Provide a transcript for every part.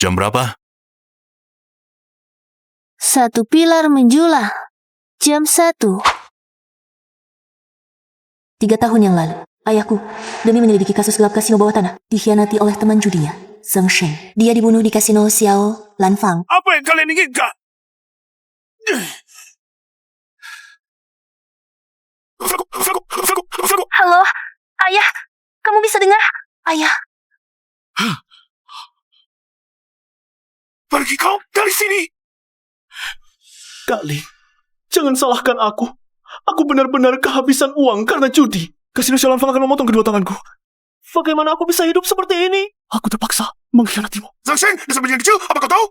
Jam berapa? 1 pilar menjulang. Jam 1. 3 tahun yang lalu, ayahku, demi menyelidiki kasus gelap kasino bawah tanah, dikhianati oleh teman judinya, Zheng Shen. Dia dibunuh di kasino Xiao Lanfang. Apa yang kalian inginkan? Halo, ayah, kamu bisa dengar? Ayah. Pergi kau dari sini! Kak Li, jangan salahkan aku. Aku benar-benar kehabisan uang karena judi. Kasino Xiao Lanfang akan memotong kedua tanganku. Bagaimana aku bisa hidup seperti ini? Aku terpaksa mengkhianatimu. Zhang Shen, dasar bajingan kecil, apa kau tahu?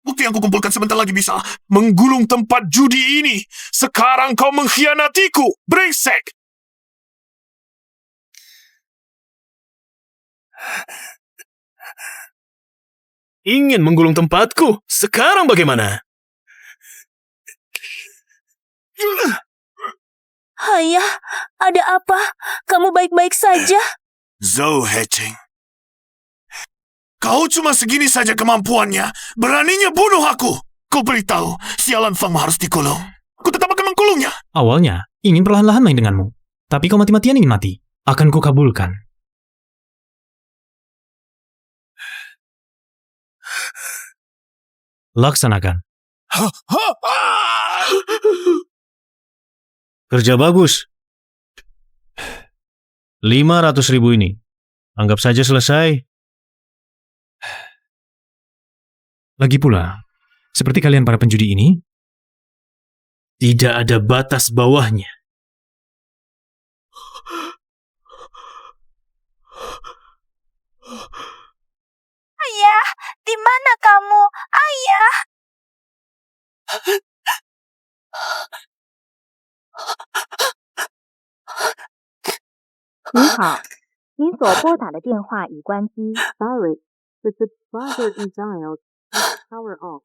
Bukti yang kukumpulkan sebentar lagi bisa menggulung tempat judi ini. Sekarang kau mengkhianatiku, brengsek! Ingin menggulung tempatku? Sekarang bagaimana? Ayah, ada apa? Kamu baik-baik saja? Zhou Hecheng, kau cuma segini saja kemampuannya. Beraninya bunuh aku. Kau beritahu, sialan Fang harus dikulung. Aku tetap akan mengkulungnya. Awalnya, ingin perlahan-lahan main denganmu. Tapi kau mati-matian ingin mati. Akan kukabulkan. Laksanakan. Kerja bagus. 500.000 ini. Anggap saja selesai. Lagi pula, seperti kalian para penjudi ini, tidak ada batas bawahnya. Ayah, di mana kamu? Ayah! 您好，您所拨打的电话已关机。Sorry, the buzzer is dialed. Power off.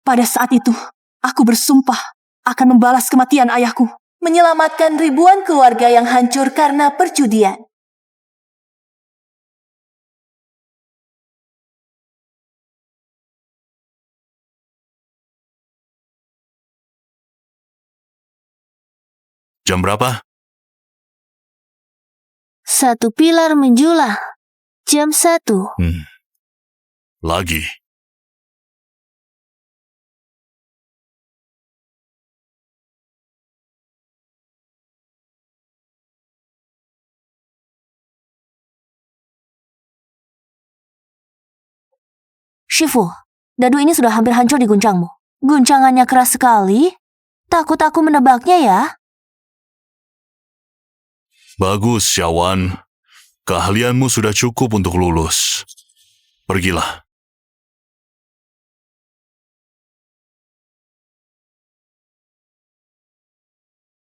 Pada saat itu, aku bersumpah akan membalas kematian ayahku, menyelamatkan ribuan keluarga yang hancur karena perjudian. Jam berapa? 1 pilar menjulang. Jam 1. Lagi. Shifu, dadu ini sudah hampir hancur di guncangmu. Guncangannya keras sekali. Takut aku menebaknya ya? Bagus, Xiaowan. Keahlianmu sudah cukup untuk lulus. Pergilah.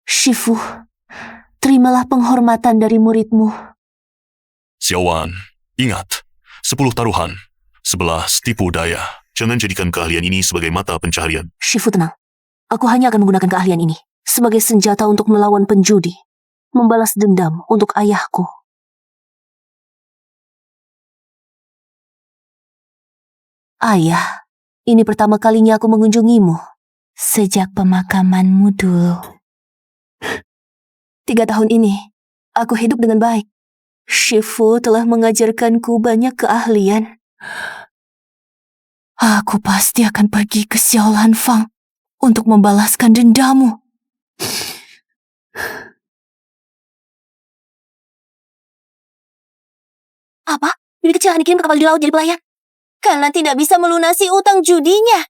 Shifu, terimalah penghormatan dari muridmu. Xiaowan, ingat. 10 taruhan. 11 tipu daya. Jangan jadikan keahlian ini sebagai mata pencaharian. Shifu, tenang. Aku hanya akan menggunakan keahlian ini sebagai senjata untuk melawan penjudi. Membalas dendam untuk ayahku. Ayah, ini pertama kalinya aku mengunjungimu sejak pemakamanmu dulu. 3 tahun ini, aku hidup dengan baik. Shifu telah mengajarkanku banyak keahlian. Aku pasti akan pergi ke Xiao Lanfang untuk membalaskan dendamu. Apa? Bibi kecil dikirim ke kapal di laut jadi pelayan? Karena tidak bisa melunasi utang judinya.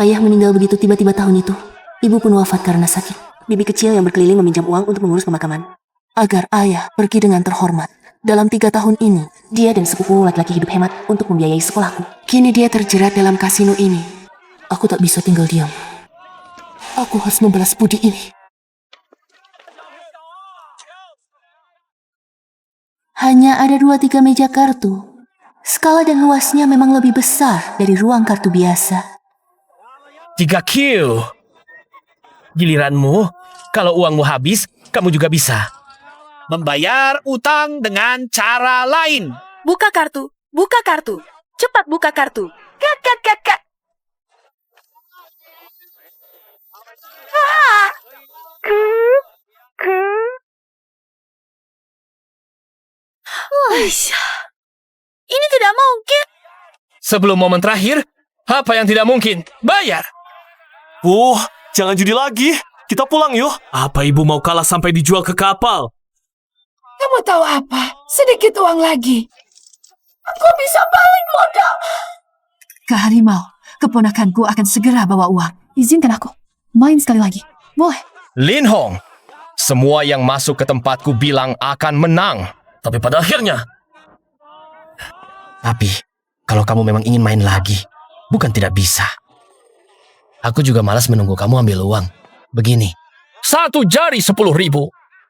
Ayah meninggal begitu tiba-tiba tahun itu. Ibu pun wafat karena sakit. Bibi kecil yang berkeliling meminjam uang untuk mengurus pemakaman. Agar ayah pergi dengan terhormat. Dalam 3 tahun ini, dia dan sepupu laki-laki hidup hemat untuk membiayai sekolahku. Kini dia terjerat dalam kasino ini. Aku tak bisa tinggal diam. Aku harus membalas budi ini. Hanya ada 2-3 meja kartu. Skala dan luasnya memang lebih besar dari ruang kartu biasa. 3Q. Giliranmu, kalau uangmu habis, kamu juga bisa membayar utang dengan cara lain. Buka kartu, buka kartu. Cepat buka kartu. Kak, kak, kak, kak. Ah! Ini tidak mungkin. Sebelum momen terakhir, apa yang tidak mungkin? Bayar. Jangan judi lagi. Kita pulang yuk. Apa ibu mau kalah sampai dijual ke kapal? Kamu tahu apa? Sedikit uang lagi. Aku bisa balik modal. Kak Harimau, keponakanku akan segera bawa uang. Izinkan aku main sekali lagi. Boleh? Lin Hong, semua yang masuk ke tempatku bilang akan menang. Tapi pada akhirnya... Tapi, kalau kamu memang ingin main lagi, bukan tidak bisa. Aku juga malas menunggu kamu ambil uang. Begini. 1 jari 10.000.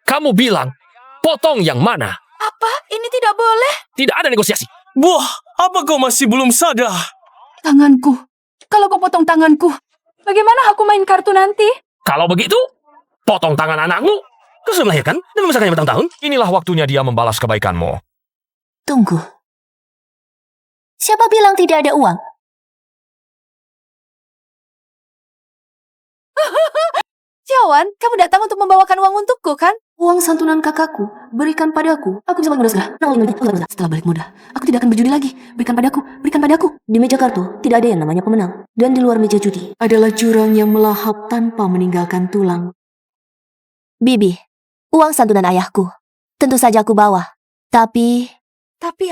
Kamu bilang, potong yang mana? Apa? Ini tidak boleh. Tidak ada negosiasi. Wah, apa kau masih belum sadar? Tanganku. Kalau kau potong tanganku, bagaimana aku main kartu nanti? Kalau begitu, potong tangan anakmu. Kau sudah melahirkan dan membesarkannya bertahun-tahun. Inilah waktunya dia membalas kebaikanmu. Tunggu. Siapa bilang tidak ada uang? Jawan, kamu datang untuk membawakan uang untukku, kan? Uang santunan kakakku, berikan padaku. Aku bisa balik modal segera. Setelah balik modal, aku tidak akan berjudi lagi. Berikan padaku. Di meja kartu, tidak ada yang namanya pemenang. Dan di luar meja judi, adalah jurang yang melahap tanpa meninggalkan tulang. Bibi, uang santunan ayahku. Tentu saja aku bawa. Tapi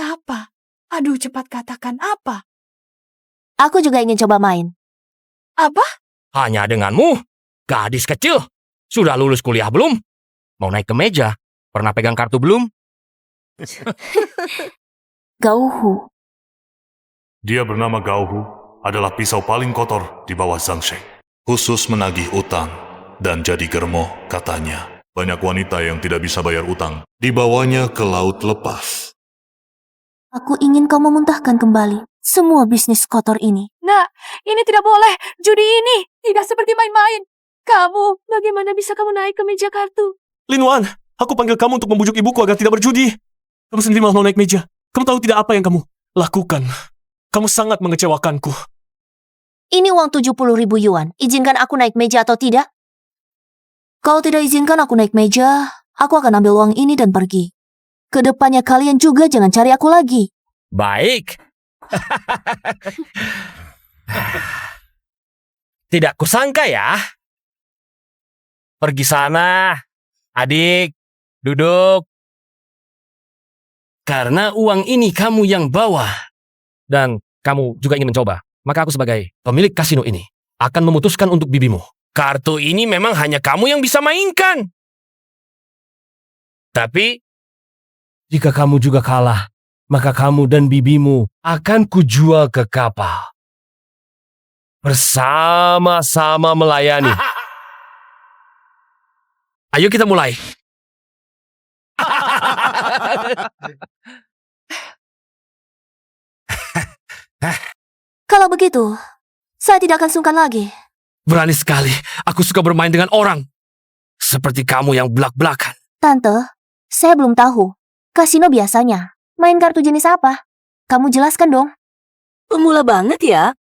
apa? Aduh, cepat katakan apa? aku juga ingin coba main. Apa? Hanya denganmu? Gadis kecil. Sudah lulus kuliah belum? Mau naik ke meja? Pernah pegang kartu belum? Gauhu. Dia bernama Gauhu, adalah pisau paling kotor di bawah Zhangsheng. Khusus menagih utang dan jadi germo, katanya. Banyak wanita yang tidak bisa bayar utang dibawanya ke laut lepas. Aku ingin kau memuntahkan kembali semua bisnis kotor ini. Nah, ini tidak boleh. Judi ini tidak seperti main-main. Kamu, bagaimana bisa kamu naik ke meja kartu? Lin Wan, aku panggil kamu untuk membujuk ibuku agar tidak berjudi. Kamu sendiri malah mau naik meja. Kamu tahu tidak apa yang kamu lakukan? Kamu sangat mengecewakanku. Ini uang 70.000 yuan. Izinkan aku naik meja atau tidak? Kalau tidak izinkan aku naik meja, aku akan ambil uang ini dan pergi. Kedepannya kalian juga jangan cari aku lagi. Baik. Tidak kusangka ya. Pergi sana. Adik, duduk. Karena uang ini kamu yang bawa. Dan kamu juga ingin mencoba. Maka aku sebagai pemilik kasino ini akan memutuskan untuk bibimu. Kartu ini memang hanya kamu yang bisa mainkan. Tapi, jika kamu juga kalah, maka kamu dan bibimu akan kujual ke kapal. Bersama-sama melayani. Ayo kita mulai. Kalau begitu, saya tidak akan sungkan lagi. Berani sekali, aku suka bermain dengan orang. Seperti kamu yang belak-belakan. Tante, saya belum tahu. Kasino biasanya main kartu jenis apa? Kamu jelaskan dong. Pemula banget ya.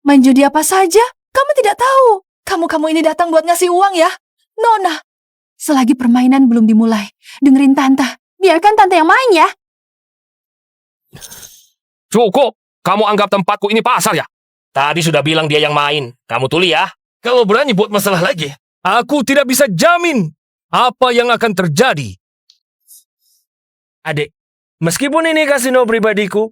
Main judi apa saja? Kamu tidak tahu. Kamu ini datang buat ngasih uang ya? Nona, selagi permainan belum dimulai, dengerin Tante. Biarkan Tante yang main ya. Cukup, kamu anggap tempatku ini pasar ya? Tadi sudah bilang dia yang main. Kamu tuli ya. Kalau berani buat masalah lagi, aku tidak bisa jamin apa yang akan terjadi. Adik, meskipun ini kasino pribadiku,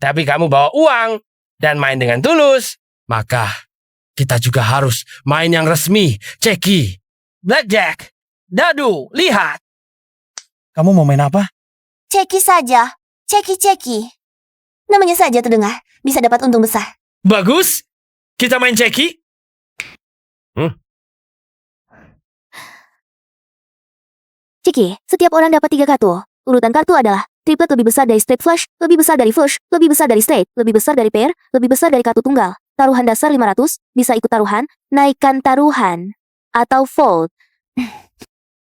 tapi kamu bawa uang dan main dengan tulus, maka kita juga harus main yang resmi. Ceki, blackjack, dadu, lihat. Kamu mau main apa? Ceki saja. Ceki. Namanya saja terdengar. Bisa dapat untung besar. Bagus. Kita main ceki. Ceki, setiap orang dapat 3 kartu. Urutan kartu adalah triplet lebih besar dari straight flush, lebih besar dari flush, lebih besar dari straight, lebih besar dari pair, lebih besar dari kartu tunggal. Taruhan dasar 500, bisa ikut taruhan, naikkan taruhan. atau fold.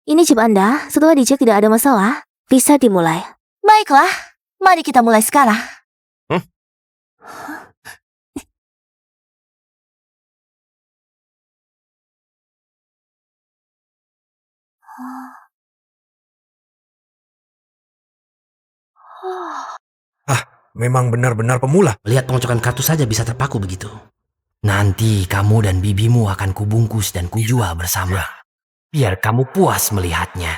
Ini chip Anda, setelah dicek tidak ada masalah, bisa dimulai. Baiklah, mari kita mulai sekarang. Memang benar-benar pemula. Lihat pengocokan kartu saja bisa terpaku begitu. Nanti kamu dan bibimu akan kubungkus dan kujual bersama. Biar kamu puas melihatnya.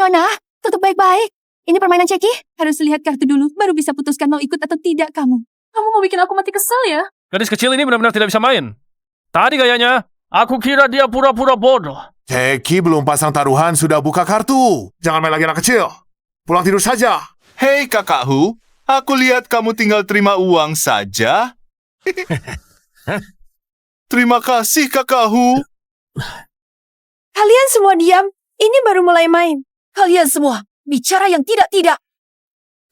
Nona, tutup baik-baik. Ini permainan ceki. Harus lihat kartu dulu, baru bisa putuskan mau ikut atau tidak kamu. Kamu mau bikin aku mati kesel ya? Gadis kecil ini benar-benar tidak bisa main. Tadi kayaknya, aku kira dia pura-pura bodoh. Ceki belum pasang taruhan sudah buka kartu. Jangan main lagi anak kecil. Pulang tidur saja. Hei kakakku, aku lihat kamu tinggal terima uang saja. Terima kasih kakakku. Kalian semua diam. Ini baru mulai main. Kalian semua bicara yang tidak-tidak.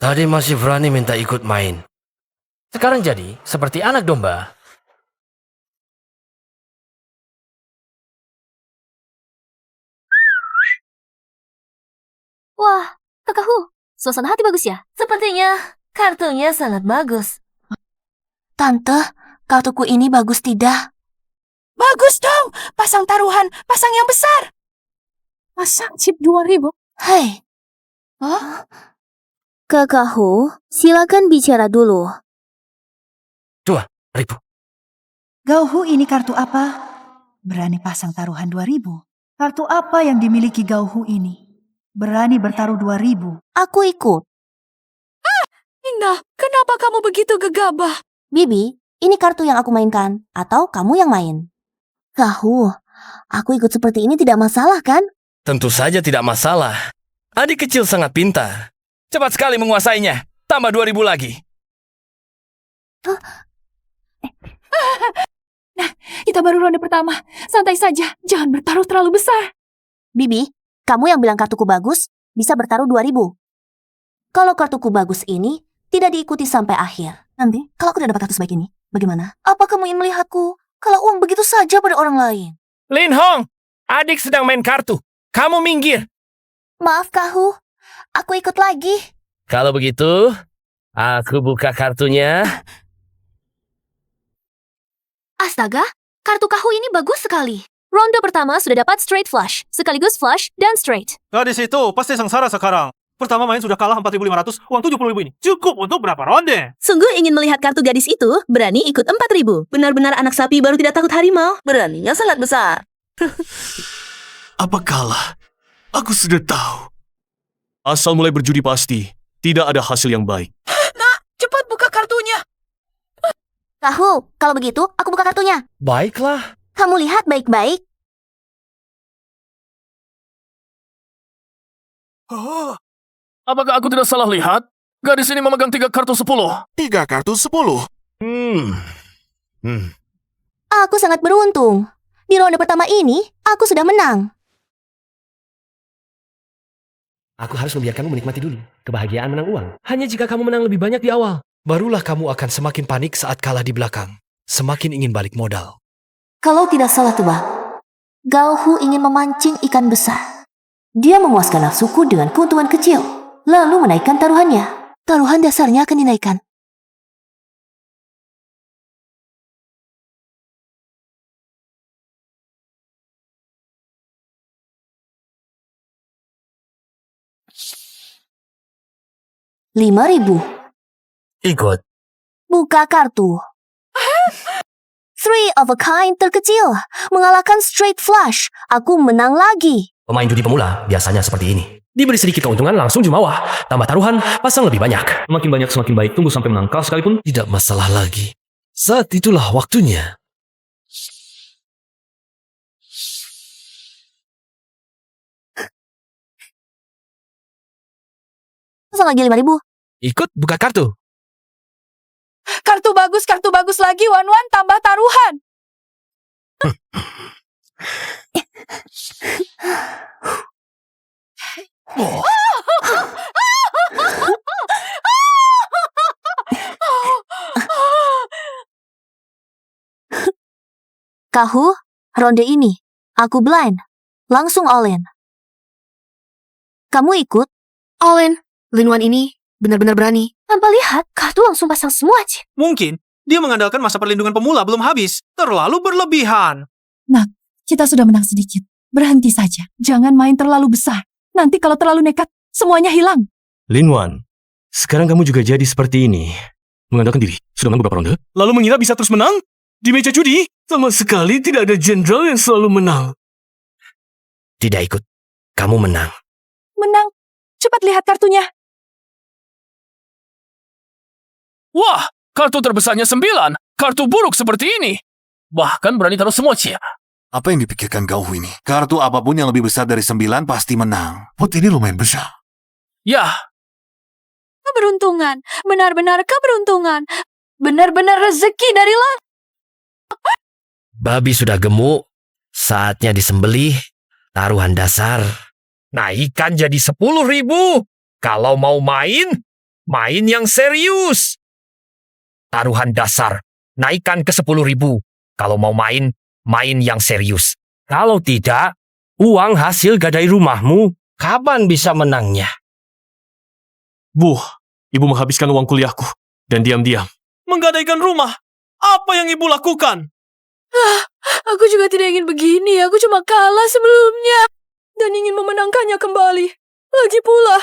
Tadi masih berani minta ikut main. Sekarang jadi seperti anak domba. Wah, kakakku, suasana hati bagus ya? Sepertinya kartunya sangat bagus. Tante, kartuku ini bagus tidak? Bagus dong. Pasang taruhan. Pasang yang besar. Pasang chip 2.000. Hei. Kakakku, silakan bicara dulu. 2.000. Gauhu ini kartu apa? Berani pasang taruhan 2.000. Kartu apa yang dimiliki Gauhu ini? Berani bertaruh 2.000. Aku ikut. Indah, kenapa kamu begitu gegabah? Bibi, ini kartu yang aku mainkan. Atau kamu yang main? Gauhu, aku ikut seperti ini tidak masalah kan? Tentu saja tidak masalah. Adik kecil sangat pintar. Cepat sekali menguasainya. Tambah 2.000 lagi. Nah, kita baru ronde pertama. Santai saja, jangan bertaruh terlalu besar. Bibi, kamu yang bilang kartuku bagus, bisa bertaruh 2.000. Kalau kartuku bagus ini, tidak diikuti sampai akhir. Nanti, kalau aku tidak dapat kartu sebaik ini, bagaimana? Apa kamu ingin melihatku kalau uang begitu saja pada orang lain? Lin Hong, adik sedang main kartu. Kamu minggir. Maaf, Kahu. Aku ikut lagi. Kalau begitu, aku buka kartunya. Astaga, kartu Kahu ini bagus sekali. Ronde pertama sudah dapat straight flush, sekaligus flush dan straight. Gadis itu pasti sengsara sekarang. Pertama main sudah kalah 4.500, uang 70.000 ini. Cukup untuk berapa ronde? Sungguh ingin melihat kartu gadis itu, berani ikut 4.000. Benar-benar anak sapi baru tidak takut harimau. Beraninya sangat besar. Apa kalah? Aku sudah tahu. Asal mulai berjudi pasti, tidak ada hasil yang baik. Nak, cepat buka kartunya. Kahu, kalau begitu, aku buka kartunya. Baiklah. Kamu lihat baik-baik. Apakah aku tidak salah lihat? Gadis ini memegang 3 kartu 10. 3 kartu 10. Aku sangat beruntung. Di ronde pertama ini, aku sudah menang. Aku harus membiarkanmu menikmati dulu. Kebahagiaan menang uang. Hanya jika kamu menang lebih banyak di awal. Barulah kamu akan semakin panik saat kalah di belakang. Semakin ingin balik modal. Kalau tidak salah tebak, Gauhu ingin memancing ikan besar. Dia memuaskan nafsuku dengan keuntungan kecil, lalu menaikkan taruhannya. Taruhan dasarnya akan dinaikkan. $5.000. Ikut. Buka kartu. 3 of a kind terkecil. Mengalahkan straight flush. Aku menang lagi. Pemain judi pemula biasanya seperti ini. Diberi sedikit keuntungan langsung jumawa. Tambah taruhan, pasang lebih banyak. Semakin banyak semakin baik. Tunggu sampai menangkal sekalipun. Tidak masalah lagi. Saat itulah waktunya. Pasang lagi 5.000. Ikut buka kartu. Kartu bagus lagi, Wan-Wan, tambah taruhan. Kahu, ronde ini, aku blind. Langsung all in. Kamu ikut? All in. Linwan ini benar-benar berani. Tanpa lihat, kartu langsung pasang semua aja. Mungkin dia mengandalkan masa perlindungan pemula belum habis. Terlalu berlebihan. Nak, kita sudah menang sedikit. Berhenti saja. Jangan main terlalu besar. Nanti kalau terlalu nekat, semuanya hilang. Linwan, sekarang kamu juga jadi seperti ini. Mengandalkan diri. Sudah menang beberapa ronde. Lalu mengira bisa terus menang? Di meja judi? Sama sekali tidak ada jenderal yang selalu menang. Tidak ikut. Kamu menang. Menang. Cepat lihat kartunya. Wah, kartu terbesarnya 9. Kartu buruk seperti ini. Bahkan berani taruh semua cia. Apa yang dipikirkan Gauhu ini? Kartu apapun yang lebih besar dari 9 pasti menang. Pot ini lumayan besar. Ya, Keberuntungan. Benar-benar keberuntungan. Benar-benar rezeki dari langit. Babi sudah gemuk. Saatnya disembelih. Taruhan dasar. Naikkan jadi 10.000. Kalau mau main, main yang serius. Taruhan dasar. Naikkan ke 10.000. Kalau mau main, main yang serius. Kalau tidak, uang hasil gadai rumahmu. Kapan bisa menangnya? Bu, ibu menghabiskan uang kuliahku. Dan diam-diam. Menggadaikan rumah. Apa yang ibu lakukan? Aku juga tidak ingin begini. Aku cuma kalah sebelumnya. Dan ingin memenangkannya kembali. Lagi pula,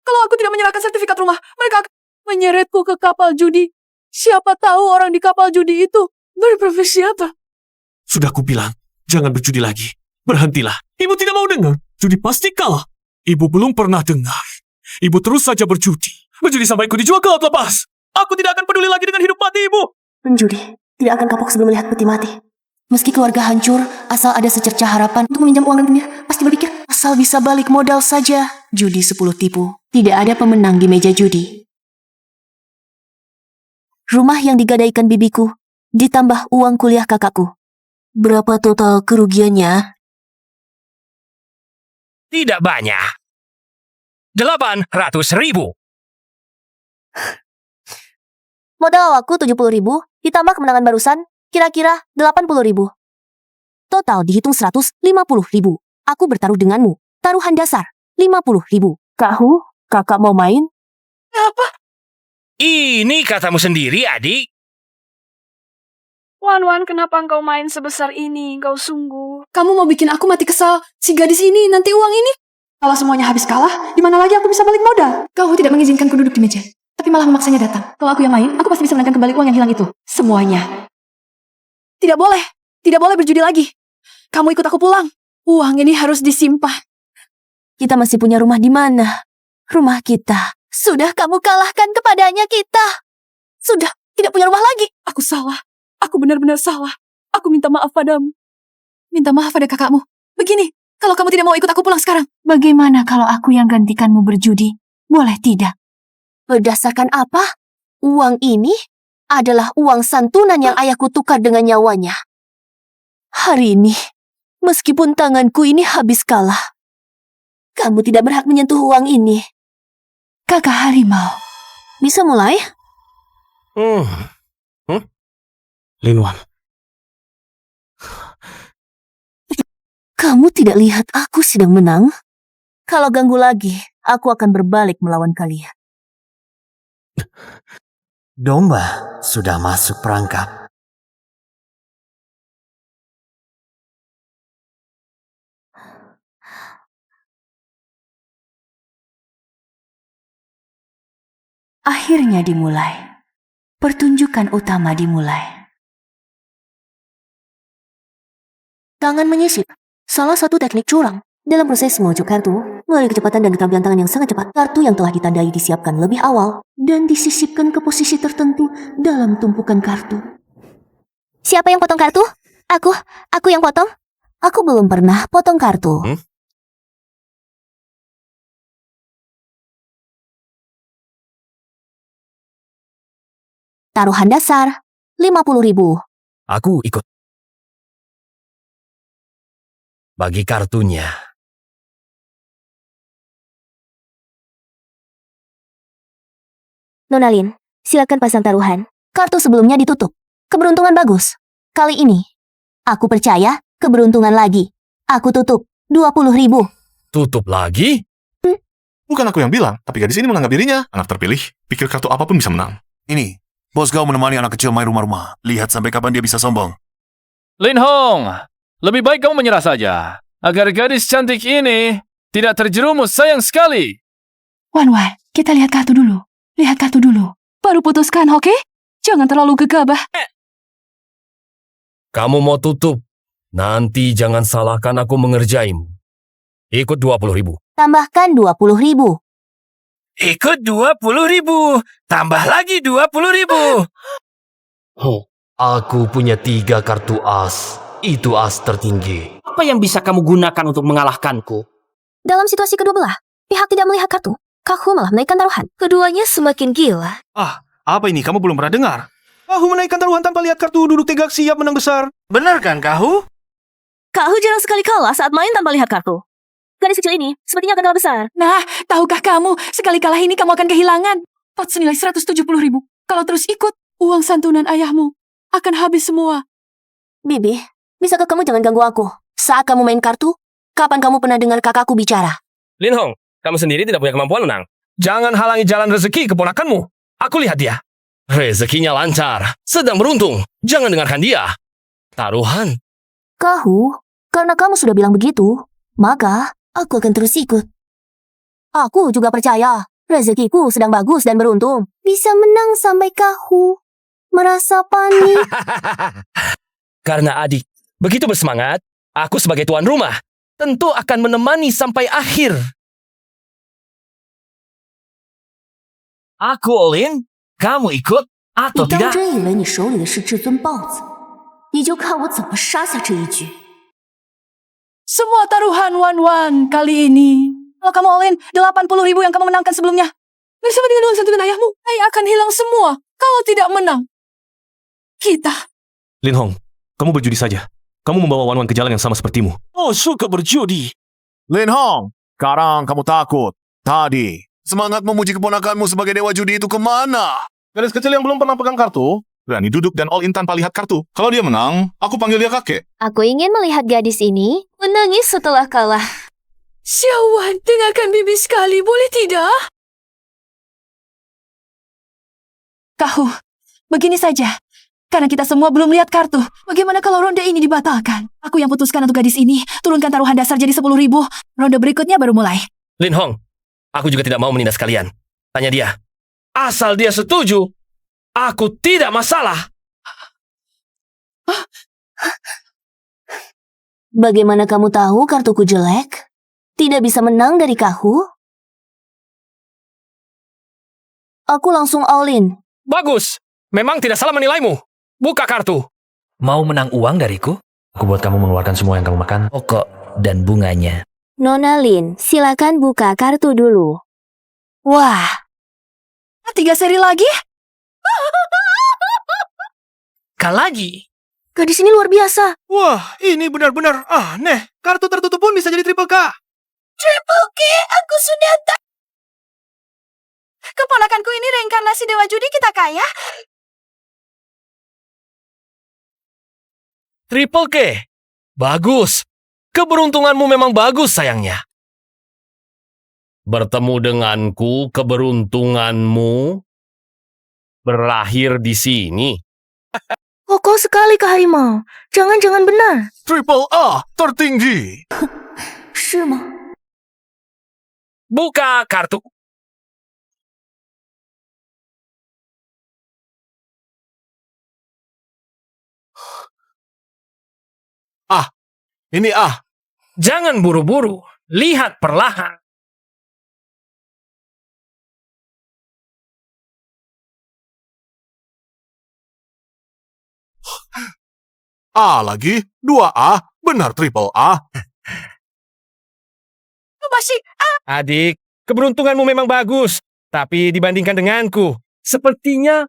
kalau aku tidak menyerahkan sertifikat rumah, mereka akan menyeretku ke kapal judi. Siapa tahu orang di kapal judi itu berprofesi apa? Sudah kubilang, jangan berjudi lagi. Berhentilah. Ibu tidak mau dengar. Judi pasti kalah. Ibu belum pernah dengar. Ibu terus saja berjudi. Berjudi sampai ku dijual ke laut lepas. Aku tidak akan peduli lagi dengan hidup mati ibu. Penjudi tidak akan kapok sebelum melihat peti mati. Meski keluarga hancur, asal ada secercah harapan untuk meminjam uang dan pendir, pasti berpikir, asal bisa balik modal saja. Judi 10 tipu. Tidak ada pemenang di meja judi. Rumah yang digadaikan bibiku, ditambah uang kuliah kakakku. Berapa total kerugiannya? Tidak banyak. 800.000. Modal awalku 70.000, ditambah kemenangan barusan, kira-kira 80.000. Total dihitung 150.000. Aku bertaruh denganmu. Taruhan dasar, 50.000. Kahu, kakak mau main? Apa? Ini katamu sendiri, adik. Wan-Wan, kenapa engkau main sebesar ini? Engkau sungguh. Kamu mau bikin aku mati kesal? Si gadis ini, nanti uang ini. Kalau semuanya habis kalah, di mana lagi aku bisa balik modal? Kau tidak mengizinkanku duduk di meja, tapi malah memaksanya datang. Kalau aku yang main, aku pasti bisa menangkan kembali uang yang hilang itu. Semuanya. Tidak boleh. Tidak boleh berjudi lagi. Kamu ikut aku pulang. Uang ini harus disimpan. Kita masih punya rumah di mana? Rumah kita. Sudah kamu kalahkan kepadanya kita. Sudah tidak punya rumah lagi. Aku salah. Aku benar-benar salah. Aku minta maaf padamu. Minta maaf pada kakakmu. Begini, kalau kamu tidak mau ikut aku pulang sekarang. Bagaimana kalau aku yang gantikanmu berjudi? Boleh tidak? Berdasarkan apa? Uang ini adalah uang santunan yang ayahku tukar dengan nyawanya. Hari ini, meskipun tanganku ini habis kalah, kamu tidak berhak menyentuh uang ini. Kakak harimau. Bisa mulai? Linwan. Kamu tidak lihat aku sedang menang? Kalau ganggu lagi, aku akan berbalik melawan kalian. Domba sudah masuk perangkap. Akhirnya dimulai. Pertunjukan utama dimulai. Tangan menyisip, salah satu teknik curang. Dalam proses mengocok kartu, melalui kecepatan dan keterampilan tangan yang sangat cepat, kartu yang telah ditandai disiapkan lebih awal dan disisipkan ke posisi tertentu dalam tumpukan kartu. Siapa yang potong kartu? Aku yang potong? Aku belum pernah potong kartu. Taruhan dasar, 50.000. Aku ikut. Bagi kartunya. Nona Lin, silakan pasang taruhan. Kartu sebelumnya ditutup. Keberuntungan bagus. Kali ini, aku percaya keberuntungan lagi. Aku tutup 20.000. Tutup lagi? Bukan aku yang bilang, tapi gadis ini menganggap dirinya anak terpilih. Pikir kartu apapun bisa menang. Ini, bos kau menemani anak kecil main rumah-rumah. Lihat sampai kapan dia bisa sombong. Lin Hong, lebih baik kamu menyerah saja. Agar gadis cantik ini tidak terjerumus, sayang sekali. Wan, kita lihat kartu dulu. Lihat kartu dulu. Baru putuskan, oke? Jangan terlalu gegabah. Kamu mau tutup? Nanti jangan salahkan aku mengerjaimu. Ikut 20.000. Tambahkan 20.000. Ikut 20.000. Tambah lagi 20.000. Aku punya 3 kartu as. Itu as tertinggi. Apa yang bisa kamu gunakan untuk mengalahkanku? Dalam situasi kedua belah, pihak tidak melihat kartu. Kahu malah menaikkan taruhan. Keduanya semakin gila. Apa ini? Kamu belum pernah dengar? Kahu menaikkan taruhan tanpa lihat kartu, duduk tegak siap menang besar. Benar kan, Kahu? Kahu jarang sekali kalah saat main tanpa lihat kartu. Gadis kecil ini sepertinya akan kalah besar. Nah, tahukah kamu, sekali kalah ini kamu akan kehilangan pot senilai 170.000. Kalau terus ikut, uang santunan ayahmu akan habis semua. Bibi, bisakah kamu jangan ganggu aku? Saat kamu main kartu, kapan kamu pernah dengar kakakku bicara? Lin Hong, kamu sendiri tidak punya kemampuan menang. Jangan halangi jalan rezeki keponakanmu. Aku lihat dia. Rezekinya lancar, sedang beruntung. Jangan dengarkan dia. Taruhan. Kahu, karena kamu sudah bilang begitu, maka aku akan terus ikut. Aku juga percaya, rezekiku sedang bagus dan beruntung. Bisa menang sampai Kahu merasa panik. Karena adik begitu bersemangat, aku sebagai tuan rumah tentu akan menemani sampai akhir. Aku all in, kamu ikut atau 你当 tidak? 真以为你手里的是至尊豹子？你就看我怎么杀下这一局。 Semua taruhan Wan kali ini. Kalau kamu all in, 80.000 yang kamu menangkan sebelumnya. Bersama dengan uang santunan ayahmu, ayah akan hilang semua kalau tidak menang. Kita. Lin Hong, kamu berjudi saja. Kamu membawa Wan ke jalan yang sama sepertimu. Oh, suka berjudi. Lin Hong, sekarang kamu takut. Tadi, semangat memuji keponakanmu sebagai dewa judi itu kemana? Gadis kecil yang belum pernah pegang kartu, berani duduk dan all in tanpa lihat kartu. Kalau dia menang, aku panggil dia kakek. Aku ingin melihat gadis ini menangis setelah kalah. Xiaowan, dengarkan bibi sekali, boleh tidak? Kahu, begini saja. Karena kita semua belum lihat kartu. Bagaimana kalau ronde ini dibatalkan? Aku yang putuskan untuk gadis ini. Turunkan taruhan dasar jadi 10.000. Ronde berikutnya baru mulai. Lin Hong, aku juga tidak mau menindas kalian. Tanya dia. Asal dia setuju, aku tidak masalah. Bagaimana kamu tahu kartuku jelek? Tidak bisa menang dari Kahu? Aku langsung all in. Bagus, memang tidak salah menilaimu. Buka kartu. Mau menang uang dariku? Aku buat kamu mengeluarkan semua yang kamu makan. Pokok dan bunganya. Nona Lin, silakan buka kartu dulu. Wah. 3 seri lagi? Lagi. Gadis ini luar biasa. Wah, ini benar-benar aneh. Kartu tertutup pun bisa jadi triple K. Triple K, aku sudah tak. Keponakanku ini reinkarnasi dewa judi kita kaya. Triple K. Bagus. Keberuntunganmu memang bagus sayangnya. Bertemu denganku, keberuntunganmu berakhir di sini. Kokoh sekali Kak Harimau. Jangan-jangan benar. Triple A tertinggi. 是吗? Buka kartu. Ini A. Jangan buru-buru. Lihat perlahan. A lagi, 2A, benar triple A. Masih Adik, keberuntunganmu memang bagus. Tapi dibandingkan denganku, sepertinya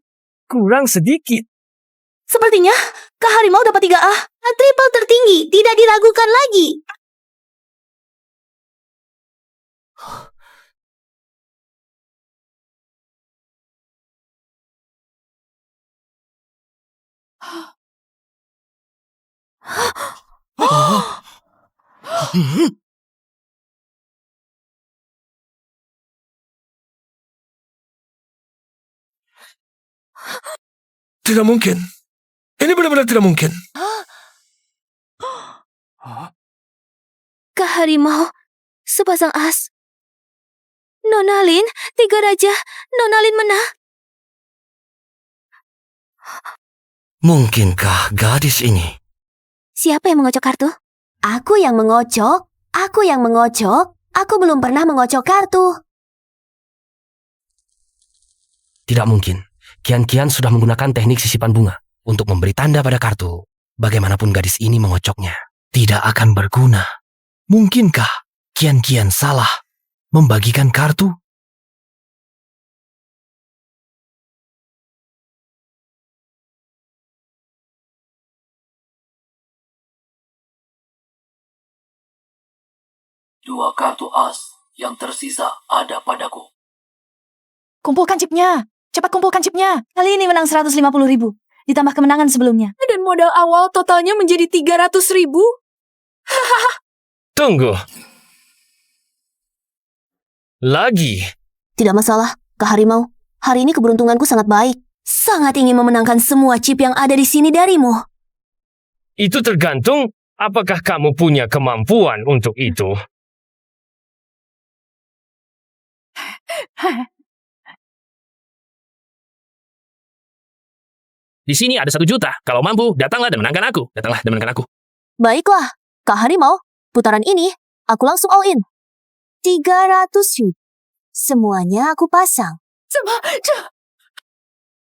Kurang sedikit. Sepertinya Kak Harimau dapat 3A. Triple tertinggi, tidak diragukan lagi. Tidak mungkin. Ini benar-benar tidak mungkin. Kak Harimau, sepasang as. Nonalin, 3 raja. Nonalin menang. Mungkinkah gadis ini? Siapa yang mengocok kartu? Aku yang mengocok. Aku yang mengocok. Aku belum pernah mengocok kartu. Tidak mungkin. Kian-Kian sudah menggunakan teknik sisipan bunga untuk memberi tanda pada kartu. Bagaimanapun gadis ini mengocoknya, tidak akan berguna. Mungkinkah Kian-Kian salah membagikan kartu? Dua kartu as yang tersisa ada padaku. Kumpulkan chipnya. Cepat kumpulkan chipnya. Kali ini menang 150.000. Ditambah kemenangan sebelumnya. Dan modal awal totalnya menjadi 300.000. Tunggu. Lagi. Tidak masalah, Kak Harimau. Hari ini keberuntunganku sangat baik. Sangat ingin memenangkan semua chip yang ada di sini darimu. Itu tergantung apakah kamu punya kemampuan untuk itu. Di sini ada 1 juta. Kalau mampu, datanglah dan menangkan aku. Datanglah dan menangkan aku. Baiklah, Kak Harimau. Putaran ini, aku langsung all in. 300.000. Semuanya aku pasang.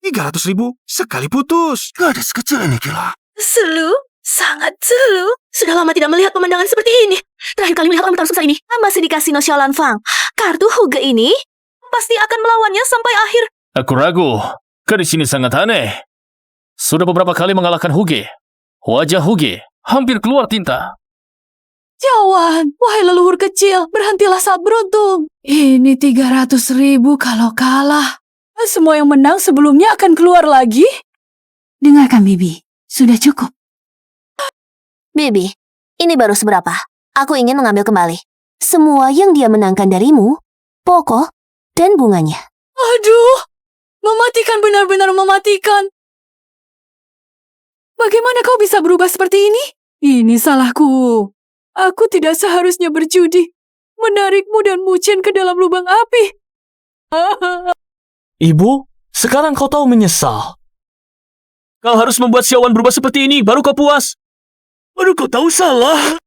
300.000 sekali putus. Gadis kecil ini gila. Seru, sangat seru. Sudah lama tidak melihat pemandangan seperti ini. Terakhir kali melihat orang bertarung sukses ini, masih di kasino Xiaolan Fang. Kartu Huge ini pasti akan melawannya sampai akhir. Aku ragu. Gadis ini sangat aneh. Sudah beberapa kali mengalahkan Huge. Wajah Huge hampir keluar tinta. Jawan, wahai leluhur kecil, berhentilah saat beruntung. Ini 300.000 kalau kalah. Semua yang menang sebelumnya akan keluar lagi. Dengarkan, Bibi. Sudah cukup. Bibi, ini baru seberapa. Aku ingin mengambil kembali semua yang dia menangkan darimu, pokok, dan bunganya. Aduh, mematikan, benar-benar mematikan. Bagaimana kau bisa berubah seperti ini? Ini salahku. Aku tidak seharusnya berjudi, menarikmu dan Muchen ke dalam lubang api. Ibu, sekarang kau tahu menyesal. Kau harus membuat Xiaowan berubah seperti ini, baru kau puas. Baru kau tahu salah.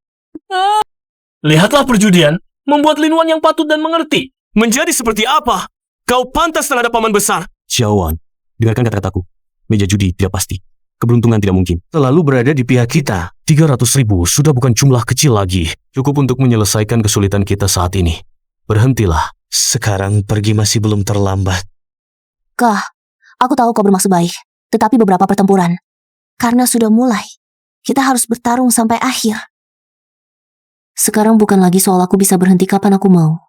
Lihatlah perjudian, membuat Lin Wan yang patut dan mengerti. Menjadi seperti apa? Kau pantas terhadap paman besar. Xiaowan, dengarkan kata-kataku. Meja judi tidak pasti. Keberuntungan tidak mungkin. Selalu berada di pihak kita. 300.000 sudah bukan jumlah kecil lagi. Cukup untuk menyelesaikan kesulitan kita saat ini. Berhentilah. Sekarang pergi masih belum terlambat. Kak, aku tahu kau bermaksud baik. Tetapi beberapa pertempuran, karena sudah mulai, kita harus bertarung sampai akhir. Sekarang bukan lagi soal aku bisa berhenti kapan aku mau.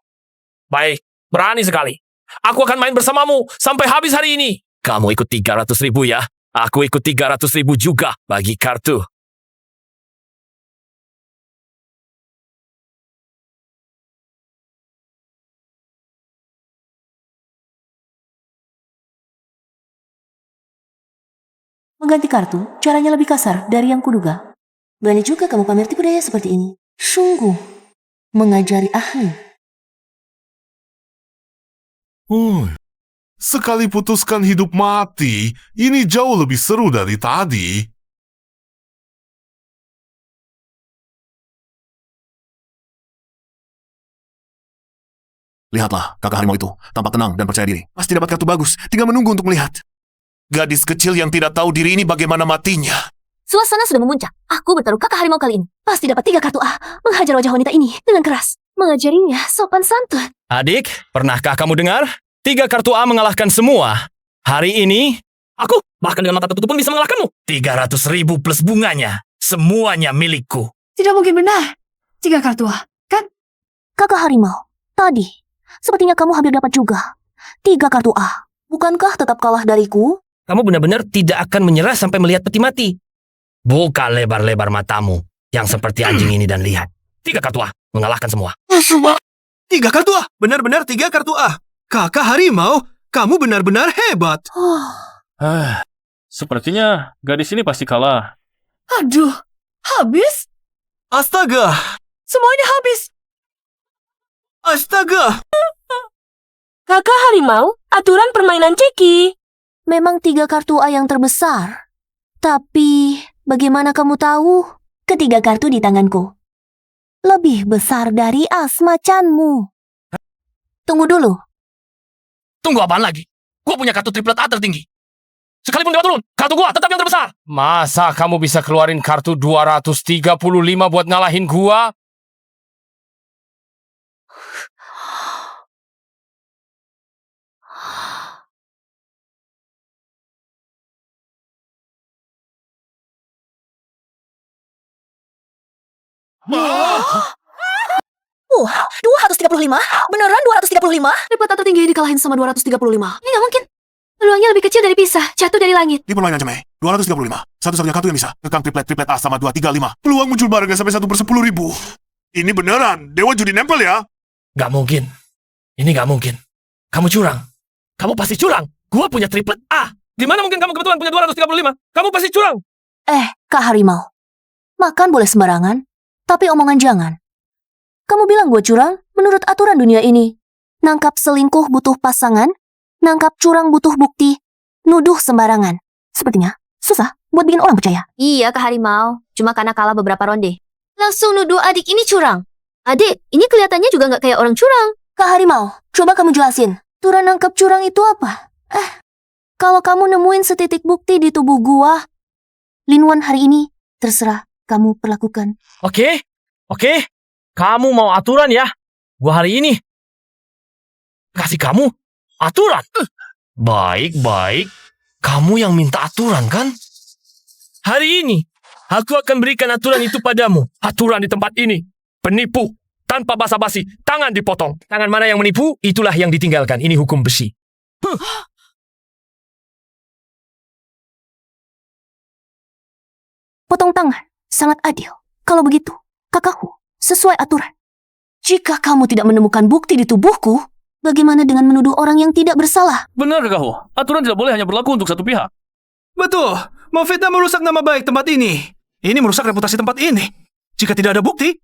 Baik, berani sekali. Aku akan main bersamamu sampai habis hari ini. Kamu ikut 300.000 ya. Aku ikut 300.000 juga bagi kartu. Mengganti kartu, caranya lebih kasar dari yang kuduga. Berani juga kamu pamer tipu daya seperti ini. Sungguh, mengajari ahli. Sekali putuskan hidup mati, ini jauh lebih seru dari tadi. Lihatlah, kakak harimau itu. Tampak tenang dan percaya diri. Pasti dapat kartu bagus. Tinggal menunggu untuk melihat. Gadis kecil yang tidak tahu diri ini bagaimana matinya. Suasana sudah memuncak. Aku bertaruh kakak harimau kali ini. Pasti dapat 3 kartu A. Menghajar wajah wanita ini dengan keras. Mengajarinya sopan santun. Adik, pernahkah kamu dengar? 3 kartu A mengalahkan semua. Hari ini, Aku bahkan dengan mata tertutup pun bisa mengalahkanmu. 300.000 plus bunganya. Semuanya milikku. Tidak mungkin benar. 3 kartu A, kan? Kakak harimau, tadi sepertinya kamu hampir dapat juga 3 kartu A. Bukankah tetap kalah dariku? Kamu benar-benar tidak akan menyerah sampai melihat peti mati. Buka lebar-lebar matamu yang seperti anjing ini dan lihat. 3 kartu A mengalahkan semua. 3 kartu A, benar-benar 3 kartu A. Kakak harimau, kamu benar-benar hebat. Sepertinya gadis ini pasti kalah. Aduh, habis? Astaga. Semuanya habis. Astaga. Kakak harimau, aturan permainan ceki. Memang 3 kartu A yang terbesar. Tapi, bagaimana kamu tahu? Ketiga kartu di tanganku lebih besar dari as macanmu. Tunggu dulu. Tunggu apaan lagi? Gua punya kartu triplet A tertinggi. Sekalipun dia turun, kartu gua tetap yang terbesar. Masa kamu bisa keluarin kartu 235 buat ngalahin gua? Wah, 235? Beneran 235? Triplet A tertinggi dikalahin sama 235. Ini nggak mungkin. Peluangnya lebih kecil dari pisah, jatuh dari langit. Di permainan Cemeh, 235. Satu-satunya kartu yang bisa. Kekang triplet A sama 235. Peluang muncul barangnya sampai 1/10.000. Ini beneran. Dewa judi nempel ya. Gak mungkin. Ini gak mungkin. Kamu curang. Kamu pasti curang. Gua punya triplet A. Gimana mungkin kamu kebetulan punya 235? Kamu pasti curang. Kak harimau. Makan boleh sembarangan, tapi omongan jangan. Kamu bilang gue curang menurut aturan dunia ini. Nangkap selingkuh butuh pasangan, nangkap curang butuh bukti, nuduh sembarangan. Sepertinya susah buat bikin orang percaya. Iya, Kak Harimau. Cuma karena kalah beberapa ronde. Langsung nuduh adik ini curang. Adik, ini kelihatannya juga nggak kayak orang curang. Kak harimau, coba kamu jelasin. Aturan nangkap curang itu apa? Kalau kamu nemuin setitik bukti di tubuh gua, Linwan hari ini terserah kamu perlakukan. Oke. Kamu mau aturan ya? Gua hari ini kasih kamu aturan. Baik. Kamu yang minta aturan kan? Hari ini aku akan berikan aturan itu padamu. Aturan di tempat ini. Penipu. Tanpa basa-basi. Tangan dipotong. Tangan mana yang menipu, itulah yang ditinggalkan. Ini hukum besi. Potong tangan, sangat adil. Kalau begitu, kakakku, sesuai aturan. Jika kamu tidak menemukan bukti di tubuhku, bagaimana dengan menuduh orang yang tidak bersalah? Benar, kau. Aturan tidak boleh hanya berlaku untuk satu pihak. Betul. Memfitnah merusak nama baik tempat ini. Ini merusak reputasi tempat ini. Jika tidak ada bukti,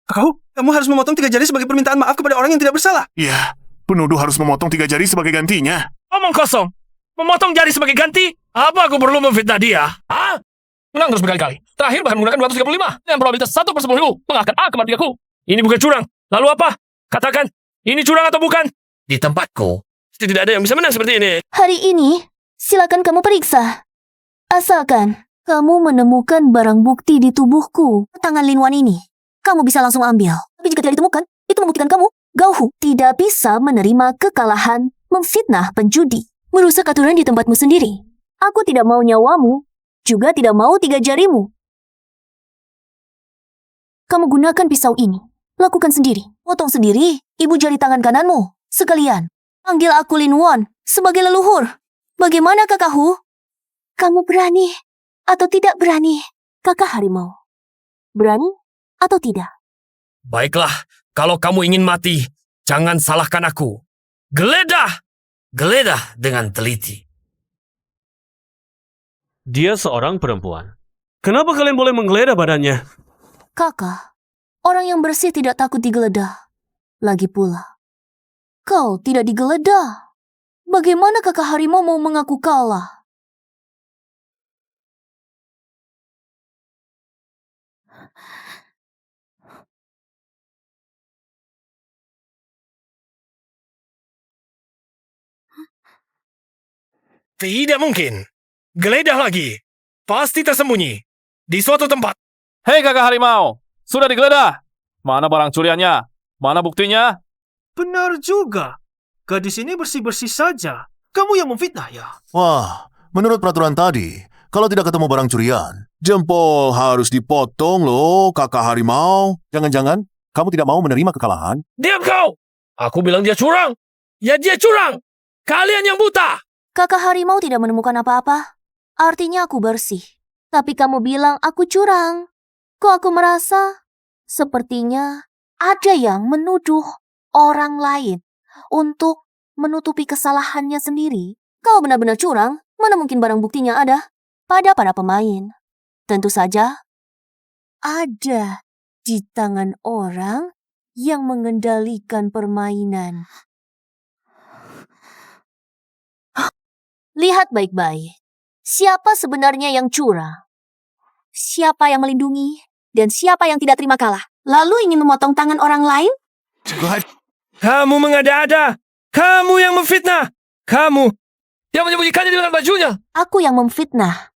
kamu harus memotong 3 jari sebagai permintaan maaf kepada orang yang tidak bersalah. Iya, penuduh harus memotong 3 jari sebagai gantinya. Omong kosong. Memotong jari sebagai ganti? Apa aku perlu memfitnah dia? Hah? Menang terus berkali-kali. Terakhir bahkan menggunakan 235 dengan probabilitas 1/10.000 mengalahkan A kematianku. Ini bukan curang. Lalu apa? Katakan, ini curang atau bukan? Di tempatku, tidak ada yang bisa menang seperti ini. Hari ini, silakan kamu periksa. Asalkan kamu menemukan barang bukti di tubuhku, tangan Linwan ini, kamu bisa langsung ambil. Tapi jika tidak ditemukan, itu membuktikan kamu, Gauhu, tidak bisa menerima kekalahan, memfitnah penjudi, merusak aturan di tempatmu sendiri. Aku tidak mau nyawamu, juga tidak mau 3 jarimu. Kamu gunakan pisau ini. Lakukan sendiri. Potong sendiri ibu jari tangan kananmu. Sekalian, panggil aku Linwan sebagai leluhur. Bagaimana kakakku? Kamu berani atau tidak berani, kakak harimau? Berani atau tidak? Baiklah, kalau kamu ingin mati, jangan salahkan aku. Geledah! Geledah dengan teliti. Dia seorang perempuan. Kenapa kalian boleh menggeledah badannya? Kakak, orang yang bersih tidak takut digeledah. Lagi pula, kau tidak digeledah. Bagaimana kakak harimau mau mengaku kalah? Tidak mungkin. Geledah lagi. Pasti tersembunyi. Di suatu tempat. Hei kakak harimau, sudah digeledah. Mana barang curiannya? Mana buktinya? Benar juga. Gadis ini bersih-bersih saja. Kamu yang memfitnah ya? Wah, Menurut peraturan tadi, kalau tidak ketemu barang curian, jempol harus dipotong loh, kakak harimau. Jangan-jangan kamu tidak mau menerima kekalahan? Diam kau! Aku bilang dia curang. Ya dia curang. Kalian yang buta. Kakak harimau tidak menemukan apa-apa. Artinya aku bersih. Tapi kamu bilang aku curang. Kok aku merasa sepertinya ada yang menuduh orang lain untuk menutupi kesalahannya sendiri. Kalau benar-benar curang, mana mungkin barang buktinya ada pada para pemain. Tentu saja ada di tangan orang yang mengendalikan permainan. Lihat baik-baik. Siapa sebenarnya yang curang? Siapa yang melindungi? Dan siapa yang tidak terima kalah? Lalu ingin memotong tangan orang lain? Kamu mengada-ada. Kamu yang memfitnah. Kamu yang menyembunyikannya di dalam bajunya. Aku yang memfitnah.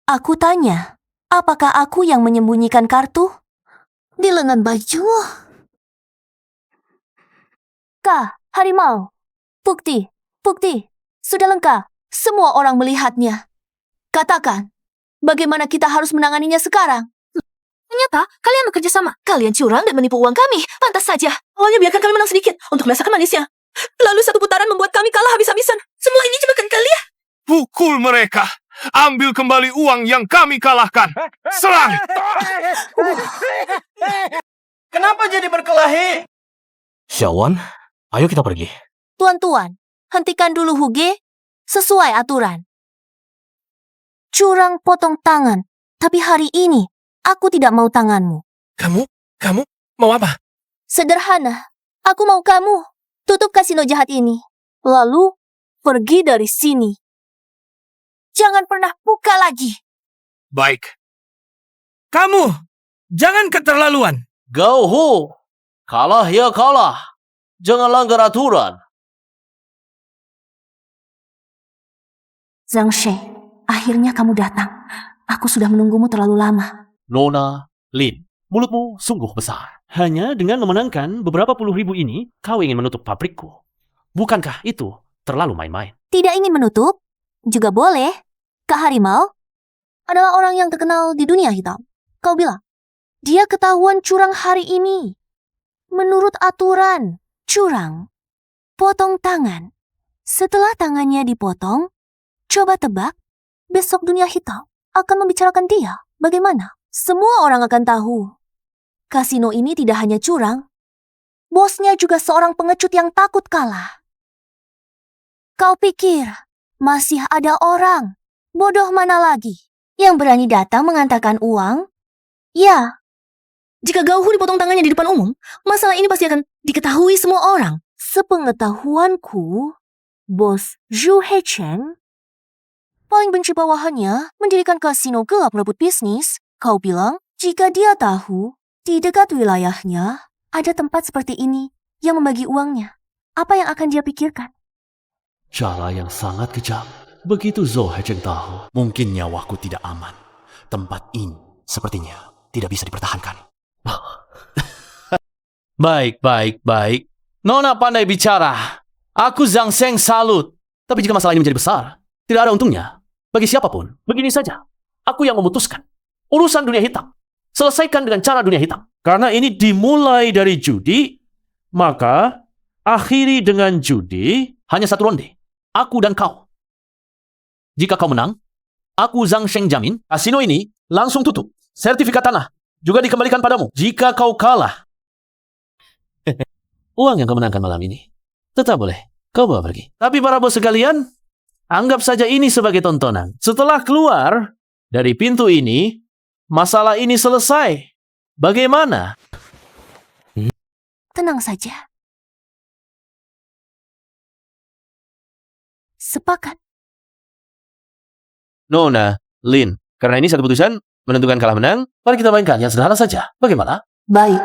Aku tanya, apakah aku yang menyembunyikan kartu di lengan baju? Kak, harimau. Bukti. Sudah lengkap. Semua orang melihatnya. Katakan, bagaimana kita harus menanganinya sekarang? Ternyata kalian bekerja sama. Kalian curang dan menipu uang kami. Pantas saja. Awalnya biarkan kami menang sedikit untuk merasakan manisnya. Lalu satu putaran membuat kami kalah habis-habisan. Semua ini jebakan kalian. Pukul mereka. Ambil kembali uang yang kami kalahkan. Serang! Kenapa jadi berkelahi? Xiaowan, ayo kita pergi. Tuan-tuan, hentikan dulu Huge sesuai aturan. Curang potong tangan, tapi hari ini aku tidak mau tanganmu. Kamu mau apa? Sederhana, aku mau kamu tutup kasino jahat ini, lalu pergi dari sini. Jangan pernah buka lagi. Baik. Kamu jangan keterlaluan. Gauhu, kalah ya kalah. Jangan langgar aturan. Zhang Sheng, akhirnya kamu datang. Aku sudah menunggumu terlalu lama. Nona, Lin, mulutmu sungguh besar. Hanya dengan memenangkan beberapa puluh ribu ini, kau ingin menutup pabrikku. Bukankah itu terlalu main-main? Tidak ingin menutup? Juga boleh. Kak Harimau adalah orang yang terkenal di dunia hitam. Kau bilang, dia ketahuan curang hari ini. Menurut aturan, curang. Potong tangan. Setelah tangannya dipotong, coba tebak, besok dunia hitam akan membicarakan dia. Bagaimana? Semua orang akan tahu. Kasino ini tidak hanya curang, bosnya juga seorang pengecut yang takut kalah. Kau pikir masih ada orang bodoh mana lagi yang berani datang mengantarkan uang? Ya. Jika Gauhu dipotong tangannya di depan umum, masalah ini pasti akan diketahui semua orang. Sepengetahuanku, bos Zhu Hecheng paling benci bawahannya mendirikan kasino gelap merebut bisnis. Kau bilang, jika dia tahu di dekat wilayahnya ada tempat seperti ini yang membagi uangnya, apa yang akan dia pikirkan? Cara yang sangat kejam. Begitu Zhou Hecheng tahu, mungkin nyawaku tidak aman. Tempat ini sepertinya tidak bisa dipertahankan. Baik. Nona pandai bicara. Aku Zhang Sheng salut. Tapi jika masalah ini menjadi besar, tidak ada untungnya. Bagi siapapun, begini saja. Aku yang memutuskan. Urusan dunia hitam. Selesaikan dengan cara dunia hitam. Karena ini dimulai dari judi, maka akhiri dengan judi hanya satu ronde. Aku dan kau. Jika kau menang, aku Zhang Sheng jamin, kasino ini langsung tutup. Sertifikat tanah juga dikembalikan padamu. Jika kau kalah, uang yang kau menangkan malam ini tetap boleh kau bawa pergi. Tapi para bos sekalian, anggap saja ini sebagai tontonan. Setelah keluar dari pintu ini, masalah ini selesai. Bagaimana? Tenang saja. Sepakat. Nona, Lin, karena ini satu putusan menentukan kalah menang, mari kita mainkan yang sederhana saja. Bagaimana? Baik.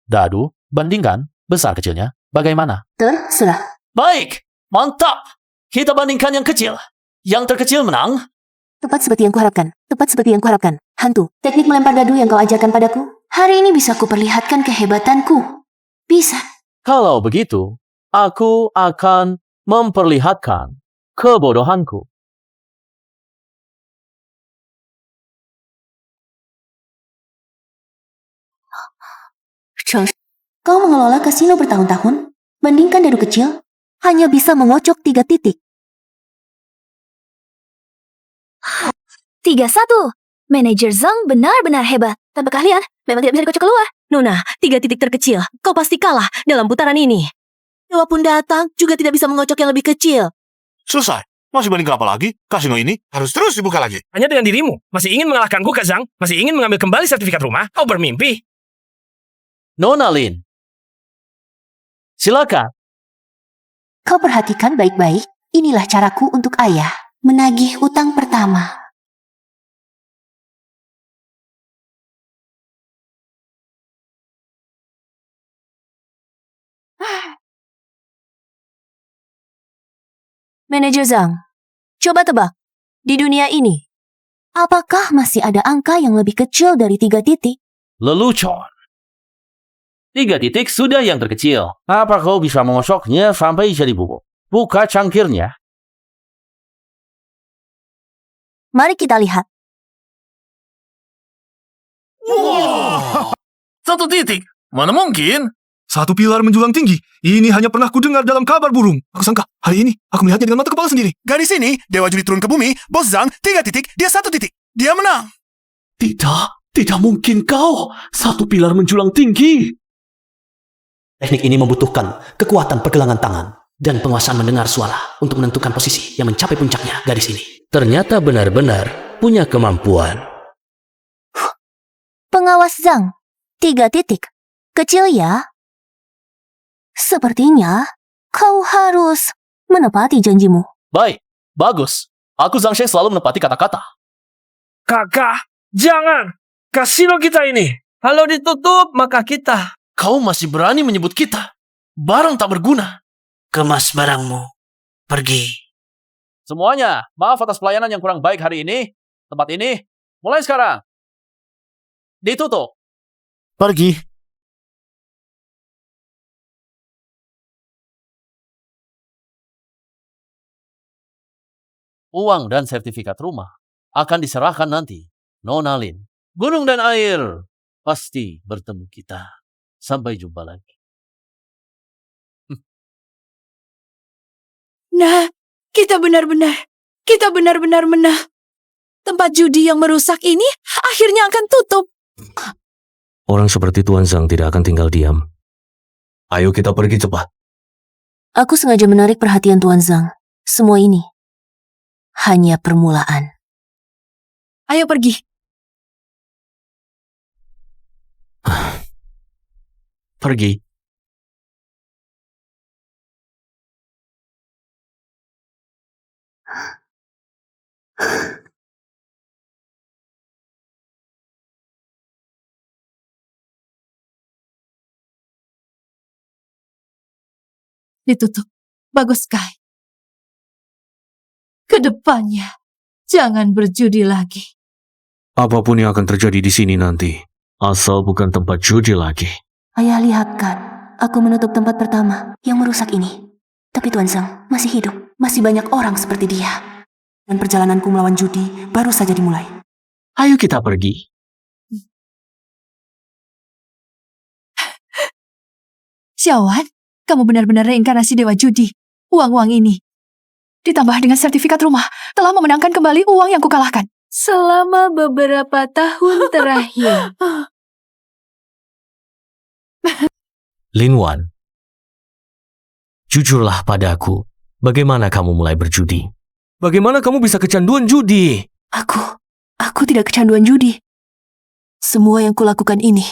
Dadu, bandingkan besar kecilnya. Bagaimana? Terserah. Baik, mantap. Kita bandingkan yang kecil. Yang terkecil menang. Tepat seperti yang kuharapkan. Hantu, teknik melempar dadu yang kau ajarkan padaku, hari ini bisa kuperlihatkan kehebatanku. Bisa. Kalau begitu, aku akan memperlihatkan kebodohanku. Cheng, kau mengelola kasino bertahun-tahun, bandingkan Dadu kecil, hanya bisa mengocok 3 titik. 3-1. Manajer Zhang benar-benar hebat. Tanpa keahlian, memang tidak bisa dikocok keluar. Nona, 3 titik terkecil. Kau pasti kalah dalam putaran ini. Dewa pun datang, juga tidak bisa mengocok yang lebih kecil. Selesai. Masih banding apa lagi? Kasino ini harus terus dibuka lagi. Hanya dengan dirimu. Masih ingin mengalahkanku, Kak Zhang? Masih ingin mengambil kembali sertifikat rumah? Kau bermimpi. Nona Lin, silakan. Kau perhatikan baik-baik, inilah caraku untuk ayah menagih utang pertama. Manajer Zhang, coba tebak, di dunia ini, apakah masih ada angka yang lebih kecil dari 3 titik? Lelucon. 3 titik sudah yang terkecil. Apa kau bisa mengosoknya sampai jadi bubuk? Buka cangkirnya. Mari kita lihat. Wow. 1 titik? Mana mungkin? 1 pilar menjulang tinggi. Ini hanya pernah kudengar dalam kabar burung. Aku sangka hari ini aku melihatnya dengan mata kepala sendiri. Gadis ini, Dewa Judi turun ke bumi, Bos Zhang 3 titik, dia 1 titik. Dia menang. Tidak mungkin kau. 1 pilar menjulang tinggi. Teknik ini membutuhkan kekuatan pergelangan tangan dan penguasaan mendengar suara untuk menentukan posisi yang mencapai puncaknya gadis ini. Ternyata benar-benar punya kemampuan. Pengawas Zhang, 3 titik. Kecil ya? Sepertinya kau harus menepati janjimu. Baik, bagus. Aku Zhang She selalu menepati kata-kata. Kakak, jangan. Kasino kita ini. Kalau ditutup, maka kita. Kau masih berani menyebut kita? Barang tak berguna. Kemas barangmu. Pergi. Semuanya, maaf atas pelayanan yang kurang baik hari ini. Tempat ini, mulai sekarang, ditutup. Pergi. Uang dan sertifikat rumah akan diserahkan nanti. Nona Lin, gunung dan air pasti bertemu kita. Sampai jumpa lagi. Nah, kita benar-benar menang. Tempat judi yang merusak ini akhirnya akan tutup. Orang seperti Tuan Zhang tidak akan tinggal diam. Ayo kita pergi cepat. Aku sengaja menarik perhatian Tuan Zhang. Semua ini hanya permulaan. Ayo pergi. Pergi. Ditutup. Bagus sekali. Kedepannya, jangan berjudi lagi. Apapun yang akan terjadi di sini nanti, asal bukan tempat judi lagi. Ayah lihat kan, aku menutup tempat pertama yang merusak ini. Tapi Tuan Zhang masih hidup, masih banyak orang seperti dia. Dan perjalananku melawan judi baru saja dimulai. Ayo kita pergi. Xiaowan, kamu benar-benar reinkarnasi Dewa Judi. Uang-uang ini, ditambah dengan sertifikat rumah, telah memenangkan kembali uang yang kukalahkan. Selama beberapa tahun terakhir. Lin Wan, jujurlah padaku, bagaimana kamu mulai berjudi? Bagaimana kamu bisa kecanduan judi? Aku tidak kecanduan judi. Semua yang kulakukan ini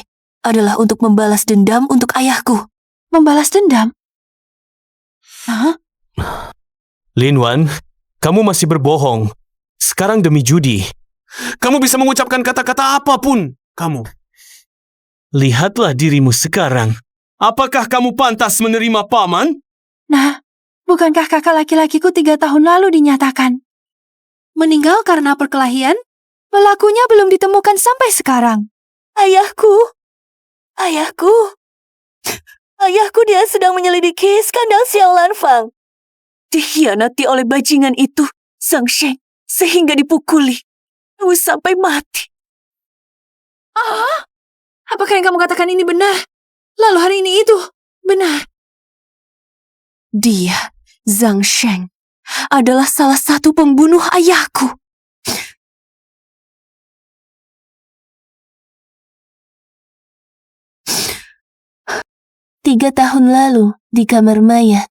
adalah untuk membalas dendam untuk ayahku. Membalas dendam? Hah? Lin Wan, kamu masih berbohong. Sekarang demi judi, kamu bisa mengucapkan kata-kata apapun. Kamu. Lihatlah dirimu sekarang. Apakah kamu pantas menerima paman? Nah, bukankah kakak laki-lakiku 3 tahun lalu dinyatakan meninggal karena perkelahian? Pelakunya belum ditemukan sampai sekarang. Ayahku, dia sedang menyelidiki skandal Xiao Lanfang. dikhianati oleh bajingan itu, Zhang Sheng, sehingga dipukuli sampai mati. Apakah yang kamu katakan ini benar? Lalu hari ini itu benar? Dia, Zhang Sheng, adalah salah satu pembunuh ayahku. 3 tahun lalu, di kamar mayat,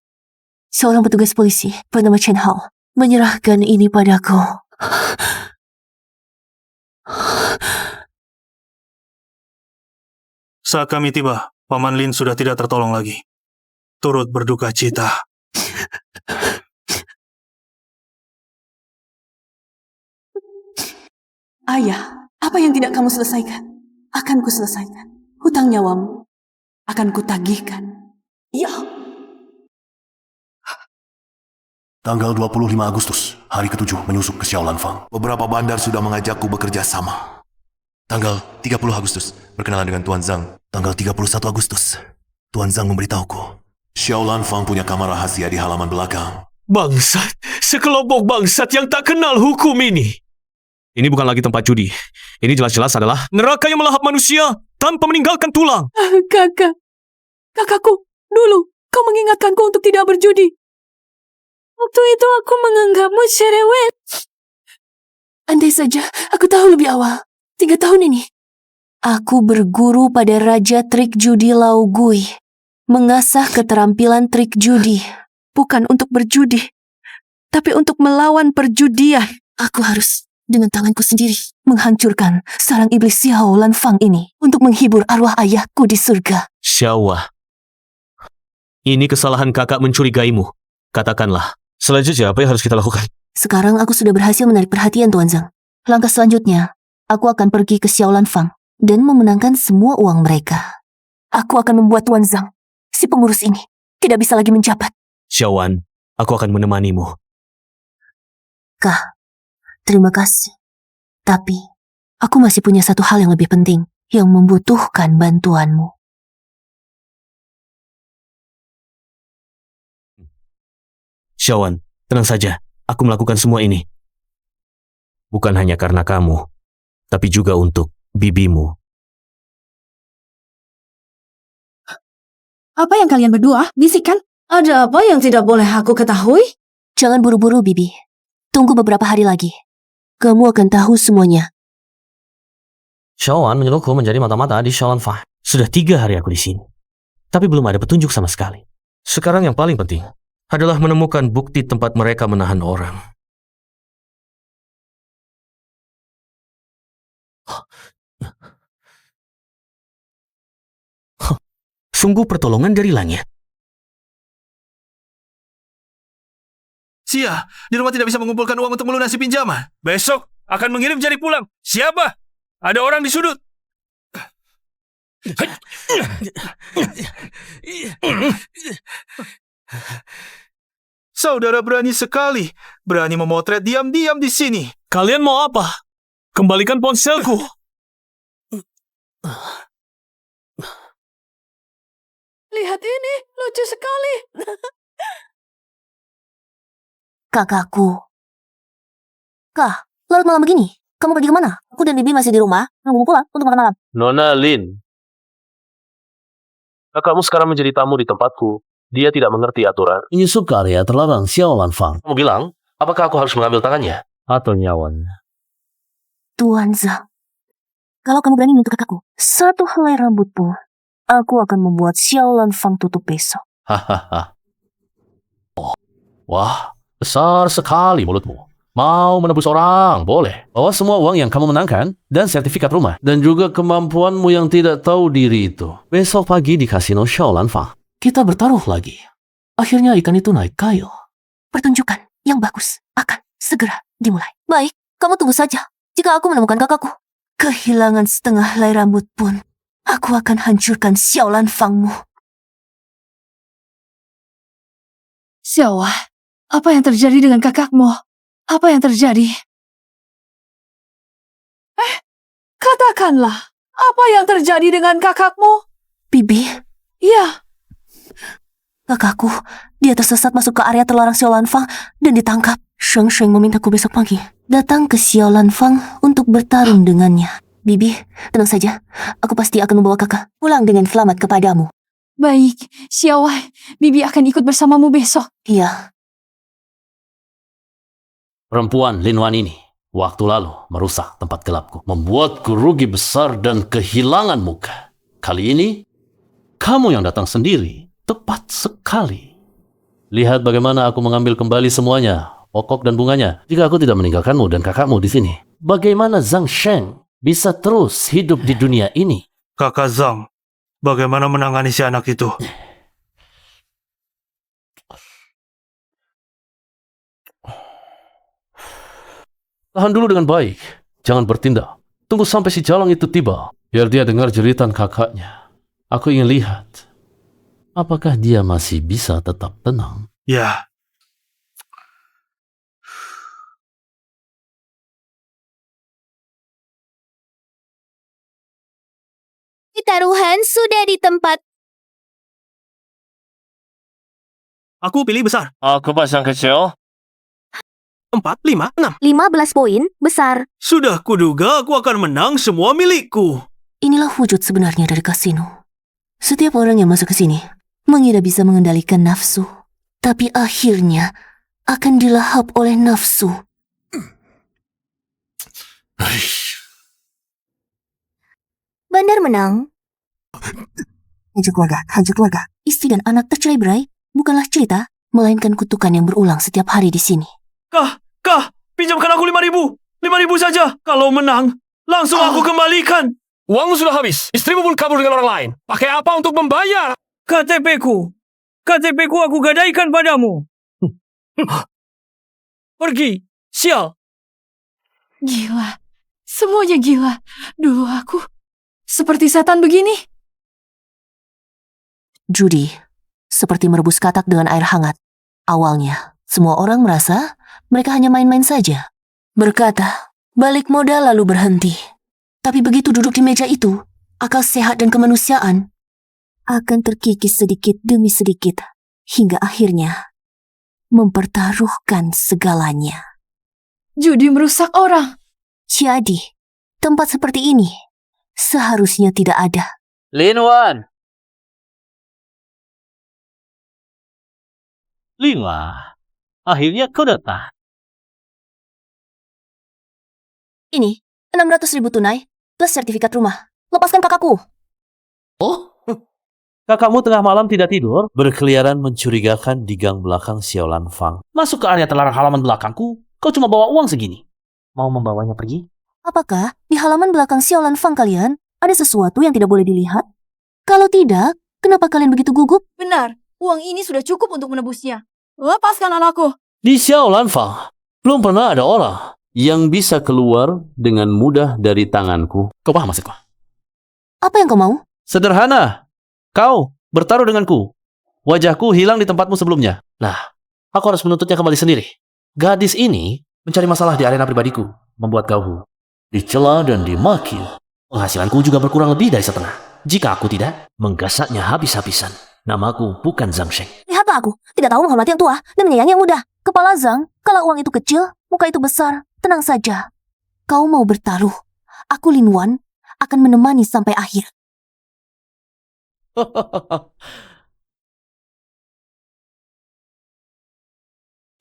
seorang petugas polisi bernama Chen Hao menyerahkan ini padaku. Saat kami tiba, Paman Lin sudah tidak tertolong lagi. Turut berduka cita. Ayah, apa yang tidak kamu selesaikan, akan ku selesaikan. Hutang nyawamu akan kutagihkan. Ya. Tanggal 25 Agustus, hari ke-7 menyusup ke Xiaolanfang. Beberapa bandar sudah mengajakku bekerja sama. Tanggal 30 Agustus, berkenalan dengan Tuan Zhang. Tanggal 31 Agustus, Tuan Zhang memberitahuku. Xiaolanfang punya kamar rahasia di halaman belakang. Bangsat, sekelompok bangsat yang tak kenal hukum ini. Ini bukan lagi tempat judi. Ini jelas-jelas adalah neraka yang melahap manusia tanpa meninggalkan tulang. Kakakku, dulu kau mengingatkanku untuk tidak berjudi. Waktu itu aku menganggapmu cerewet. Andai saja aku tahu lebih awal. 3 tahun ini, aku berguru pada Raja Trik Judi Lao Gui. Mengasah keterampilan trik judi. Bukan untuk berjudi, tapi untuk melawan perjudian. Aku harus dengan tanganku sendiri menghancurkan sarang iblis Xiaolanfang ini untuk menghibur arwah ayahku di surga. Xiaowa, ini kesalahan kakak mencurigaimu. Katakanlah, selanjutnya apa yang harus kita lakukan? Sekarang aku sudah berhasil menarik perhatian Tuan Zhang. Langkah selanjutnya, aku akan pergi ke Xiaolanfang dan memenangkan semua uang mereka. Aku akan membuat Tuan Zhang, si pengurus ini, tidak bisa lagi menjabat. Xiaowan, aku akan menemanimu. Kah, terima kasih. Tapi, aku masih punya satu hal yang lebih penting, yang membutuhkan bantuanmu. Xiaowan, tenang saja. Aku melakukan semua ini. Bukan hanya karena kamu, tapi juga untuk bibimu. Apa yang kalian berdua bisikan? Ada apa yang tidak boleh aku ketahui? Jangan buru-buru, Bibi. Tunggu beberapa hari lagi. Kamu akan tahu semuanya. Xiaowan menyuruhku menjadi mata-mata di Xiaolanfang. Sudah 3 hari aku di sini. Tapi belum ada petunjuk sama sekali. Sekarang yang paling penting adalah menemukan bukti tempat mereka menahan orang. Sungguh pertolongan dari langit. Sia, di rumah tidak bisa mengumpulkan uang untuk melunasi pinjaman. Besok akan mengirim jari pulang. Siapa? Ada orang di sudut. Saudara berani sekali. Berani memotret diam-diam di sini. Kalian mau apa? Kembalikan ponselku. Lihat ini, lucu sekali. Kakakku. Kak, larut malam begini. Kamu pergi kemana? Aku dan Bibi masih di rumah, nunggu pulang untuk makan malam. Nona Lin, kakakmu sekarang menjadi tamu di tempatku. Dia tidak mengerti aturan. Menyusup ke area terlarang Xiaolanfang. Kamu bilang, apakah aku harus mengambil tangannya? Atau nyawan. Tuan Zhang, kalau kamu berani menyentuh kakakku, 1 helai rambut pun, aku akan membuat Xiaolanfang tutup besok. Hahaha. Wah, besar sekali mulutmu. Mau menebus orang, boleh. Bawa semua uang yang kamu menangkan dan sertifikat rumah. Dan juga kemampuanmu yang tidak tahu diri itu. Besok pagi di kasino Xiaolanfang. Kita bertaruh lagi. Akhirnya ikan itu naik kail. Pertunjukan yang bagus akan segera dimulai. Baik, kamu tunggu saja. Jika aku menemukan kakakku, kehilangan setengah helai rambut pun, aku akan hancurkan Xiaolanfangmu. Xiaowa, apa yang terjadi dengan kakakmu? Apa yang terjadi? Katakanlah, apa yang terjadi dengan kakakmu? Bibi? Ya. Kakakku, dia tersesat masuk ke area terlarang Xiaolan Fang dan ditangkap. Sheng Sheng memintaku besok pagi datang ke Xiaolan Fang untuk bertarung dengannya. Bibi, tenang saja. Aku pasti akan membawa kakak pulang dengan selamat kepadamu. Baik, Xiaowai, Bibi akan ikut bersamamu besok. Iya. Perempuan Lin Wan ini waktu lalu merusak tempat gelapku, membuatku rugi besar dan kehilangan muka. Kali ini, kamu yang datang sendiri. Tepat sekali. Lihat bagaimana aku mengambil kembali semuanya, pokok dan bunganya. Jika aku tidak meninggalkanmu dan kakakmu di sini, bagaimana Zhang Sheng bisa terus hidup di dunia ini? Kakak Zhang, bagaimana menangani si anak itu? Tahan dulu dengan baik. Jangan bertindak. Tunggu sampai si Jalang itu tiba, biar dia dengar jeritan kakaknya. Aku ingin lihat apakah dia masih bisa tetap tenang? Ya. Taruhan sudah di tempat. Aku pilih besar. Aku pasang kecil. 4, 5, 6. 15 poin, besar. Sudah kuduga aku akan menang semua milikku. Inilah wujud sebenarnya dari kasino. Setiap orang yang masuk ke sini mengira bisa mengendalikan nafsu, tapi akhirnya akan dilahap oleh nafsu. Bandar menang. Hancur keluarga. Istri dan anak tercerai-berai bukanlah cerita, melainkan kutukan yang berulang setiap hari di sini. Kah, pinjamkan aku 5.000. 5.000 saja. Kalau menang, langsung aku kembalikan. Uangmu sudah habis. Istrimu pun kabur dengan orang lain. Pakai apa untuk membayar? KTP-ku aku gadaikan padamu. Pergi, sial. Gila. Semuanya gila. Dulu aku seperti setan begini. Judi, seperti merebus katak dengan air hangat. Awalnya, semua orang merasa mereka hanya main-main saja. Berkata, balik modal lalu berhenti. Tapi begitu duduk di meja itu, akal sehat dan kemanusiaan akan terkikis sedikit demi sedikit, hingga akhirnya mempertaruhkan segalanya. Judi merusak orang. Jadi, tempat seperti ini seharusnya tidak ada. Lin Wan. Lila, akhirnya kau datang. Ini, 600.000 tunai, plus sertifikat rumah. Lepaskan kakakku. Oh, kakakmu tengah malam tidak tidur, berkeliaran mencurigakan di gang belakang Xiaolan Fang. Masuk ke area terlarang halaman belakangku, kau cuma bawa uang segini. Mau membawanya pergi? Apakah di halaman belakang Xiaolan Fang kalian ada sesuatu yang tidak boleh dilihat? Kalau tidak, kenapa kalian begitu gugup? Benar, uang ini sudah cukup untuk menebusnya. Lepaskan anakku. Di Xiaolan Fang, belum pernah ada orang yang bisa keluar dengan mudah dari tanganku. Kau paham maksudku? Apa yang kau mau? Sederhana. Kau bertaruh denganku. Wajahku hilang di tempatmu sebelumnya. Nah, aku harus menuntutnya kembali sendiri. Gadis ini mencari masalah di arena pribadiku, membuat Gauhu dicela dan dimaki. Penghasilanku juga berkurang lebih dari setengah. Jika aku tidak, menggasaknya habis-habisan. Namaku bukan Zhang Sheng. Lihatlah aku, tidak tahu menghormati yang tua dan menyayangi yang muda. Kepala Zhang, kalau uang itu kecil, muka itu besar. Tenang saja. Kau mau bertaruh. Aku Lin Wan akan menemani sampai akhir.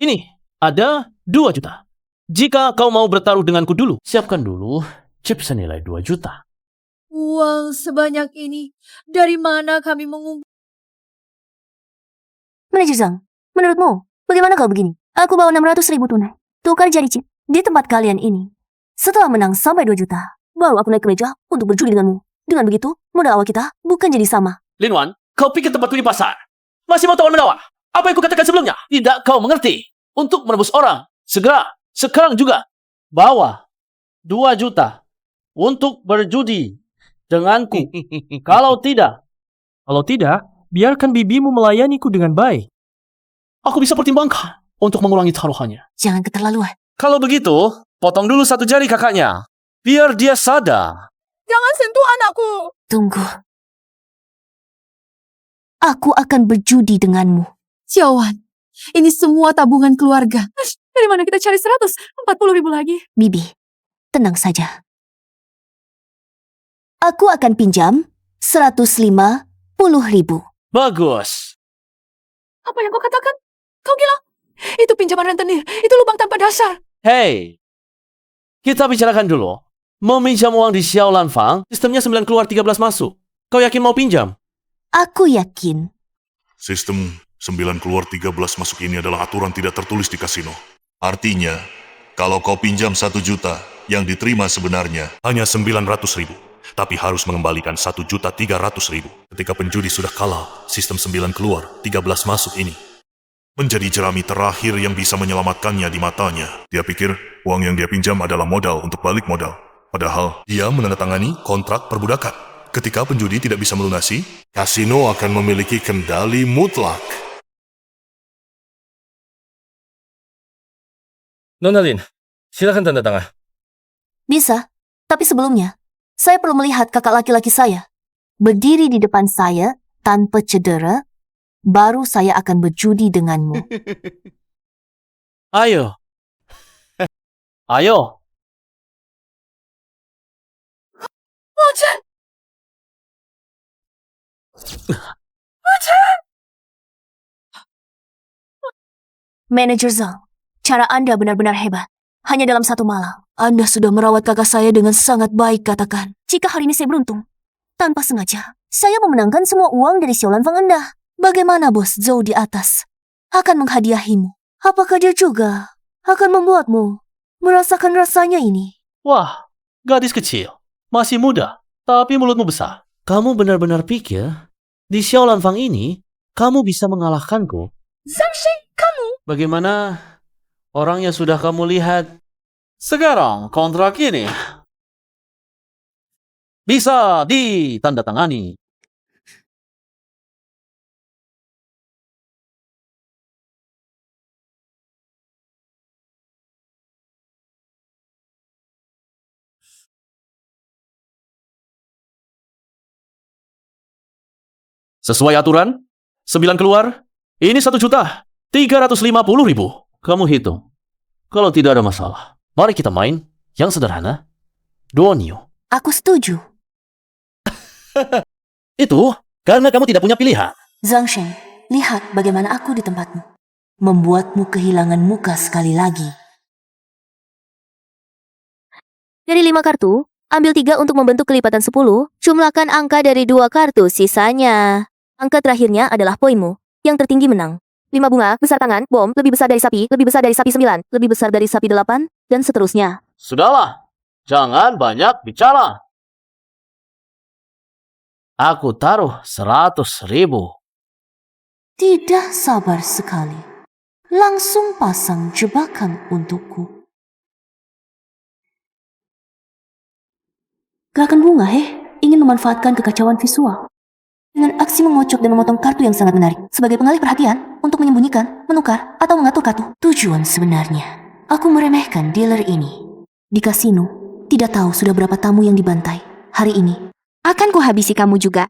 Ini, ada 2 juta. Jika kau mau bertaruh denganku dulu, siapkan dulu chip senilai 2 juta. Uang sebanyak ini, dari mana kami mengumpulkan? Manajer Zhang, menurutmu, bagaimana kau begini? Aku bawa 600.000 tunai. Tukar jadi chip di tempat kalian ini. Setelah menang sampai 2 juta, baru aku naik ke meja untuk berjudi denganmu. Dengan begitu, modal awal kita bukan jadi sama. Lin Wan, kau pikir tempatku di pasar? Masih mau tawar-menawar? Apa yang kukatakan sebelumnya? Tidak kau mengerti. Untuk menebus orang, segera, sekarang juga, bawa 2 juta untuk berjudi denganku. Kalau tidak, biarkan bibimu melayaniku dengan baik. Aku bisa pertimbangkan untuk mengulangi taruhannya. Jangan keterlaluan. Kalau begitu, potong dulu 1 jari kakaknya, biar dia sadar. Jangan sentuh anakku. Tunggu. aku akan berjudi denganmu. Xiaowan, ini semua tabungan keluarga. Dari mana kita cari 140.000 lagi? Bibi, tenang saja. Aku akan pinjam 150.000. Bagus. Apa yang kau katakan? Kau gila? Itu pinjaman rentenir. Itu lubang tanpa dasar. Hei, kita bicarakan dulu. Mau minjam uang di Xiaolan Fang, sistemnya 9 keluar 13 masuk. Kau yakin mau pinjam? Aku yakin. Sistem 9 keluar 13 masuk ini adalah aturan tidak tertulis di kasino. Artinya, kalau kau pinjam 1 juta, yang diterima sebenarnya hanya 900.000, tapi harus mengembalikan 1.300.000. Ketika penjudi sudah kalah, sistem 9 keluar 13 masuk ini menjadi jerami terakhir yang bisa menyelamatkannya di matanya. Dia pikir uang yang dia pinjam adalah modal untuk balik modal. Padahal dia menandatangani kontrak perbudakan. Ketika penjudi tidak bisa melunasi, kasino akan memiliki kendali mutlak. Nona Lin, silakan tanda tangan. Bisa, tapi sebelumnya, saya perlu melihat kakak laki-laki saya berdiri di depan saya tanpa cedera, baru saya akan berjudi denganmu. Ayo. Ayo. Wajan! Wajan! Manajer Zhang, cara Anda benar-benar hebat. Hanya dalam 1 malam, Anda sudah merawat kakak saya dengan sangat baik, katakan. Jika hari ini saya beruntung, tanpa sengaja, saya memenangkan semua uang dari Xiaolan Fang Anda. Bagaimana bos Zhou di atas akan menghadiahimu? Apakah dia juga akan membuatmu merasakan rasanya ini? Wah, gadis kecil. Masih muda, tapi mulutmu besar. Kamu benar-benar pikir, di Xiaolan Fang ini, kamu bisa mengalahkanku? Zhangsheng, kamu! Bagaimana orang yang sudah kamu lihat sekarang kontrak ini bisa ditandatangani? Sesuai aturan, 9 keluar, ini 1.350.000. Kamu hitung. Kalau tidak ada masalah, mari kita main yang sederhana. Duonio. Aku setuju. Itu karena kamu tidak punya pilihan. Zhangsheng, lihat bagaimana aku di tempatmu. Membuatmu kehilangan muka sekali lagi. Dari 5 kartu, ambil 3 untuk membentuk kelipatan 10, jumlahkan angka dari 2 kartu sisanya. Angka terakhirnya adalah poinmu. Yang tertinggi menang. 5 bunga, besar tangan, bom, lebih besar dari sapi, lebih besar dari sapi 9, lebih besar dari sapi 8, dan seterusnya. Sudahlah, jangan banyak bicara. Aku taruh 100.000. Tidak sabar sekali. Langsung pasang jebakan untukku. Gerakan bunga, ingin memanfaatkan kekacauan visual. Dengan aksi mengocok dan memotong kartu yang sangat menarik. Sebagai pengalih perhatian, untuk menyembunyikan, menukar, atau mengatur kartu. Tujuan sebenarnya, aku meremehkan dealer ini. Di kasino, tidak tahu sudah berapa tamu yang dibantai. Hari ini, akan kuhabisi kamu juga.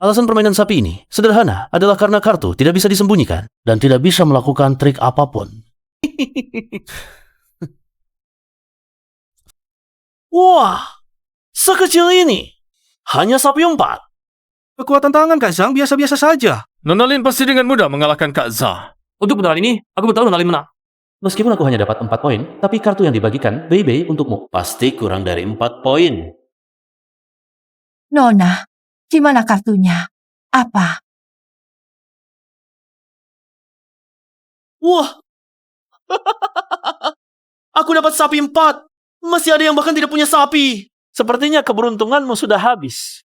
Alasan permainan sapi ini sederhana adalah karena kartu tidak bisa disembunyikan dan tidak bisa melakukan trik apapun. Wah, sekecil ini. Hanya sapi 4. Kekuatan tangan Kak Zhang biasa-biasa saja. Nona Lin pasti dengan mudah mengalahkan Kak Zhang. Untuk putaran ini, aku bertahu Nona Lin menang. Meskipun aku hanya dapat 4 poin, tapi kartu yang dibagikan Bei untukmu. Pasti kurang dari 4 poin. Nona, gimana kartunya? Apa? Wah. Aku dapat sapi 4. Masih ada yang bahkan tidak punya sapi. Sepertinya keberuntunganmu sudah habis.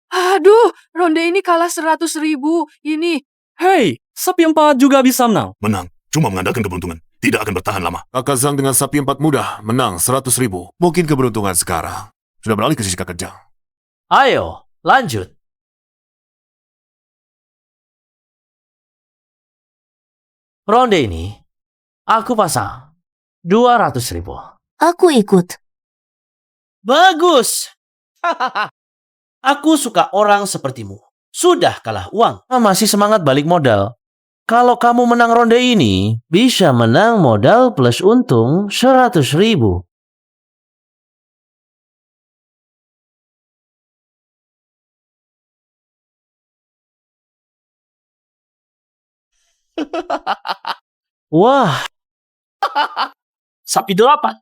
Aduh, ronde ini kalah 100.000. Ini. Hei, sapi 4 juga bisa menang. Menang, cuma mengandalkan keberuntungan. Tidak akan bertahan lama. Kakak Zhang dengan sapi 4 mudah menang 100.000. Mungkin keberuntungan sekarang sudah beralih ke sisi kakak Zhang. Ayo, lanjut. Ronde ini, aku pasang 200.000. Aku ikut. Bagus. Aku suka orang sepertimu. Sudah kalah uang, masih semangat balik modal. Kalau kamu menang ronde ini, bisa menang modal plus untung 100.000. Wah. Sapi 8.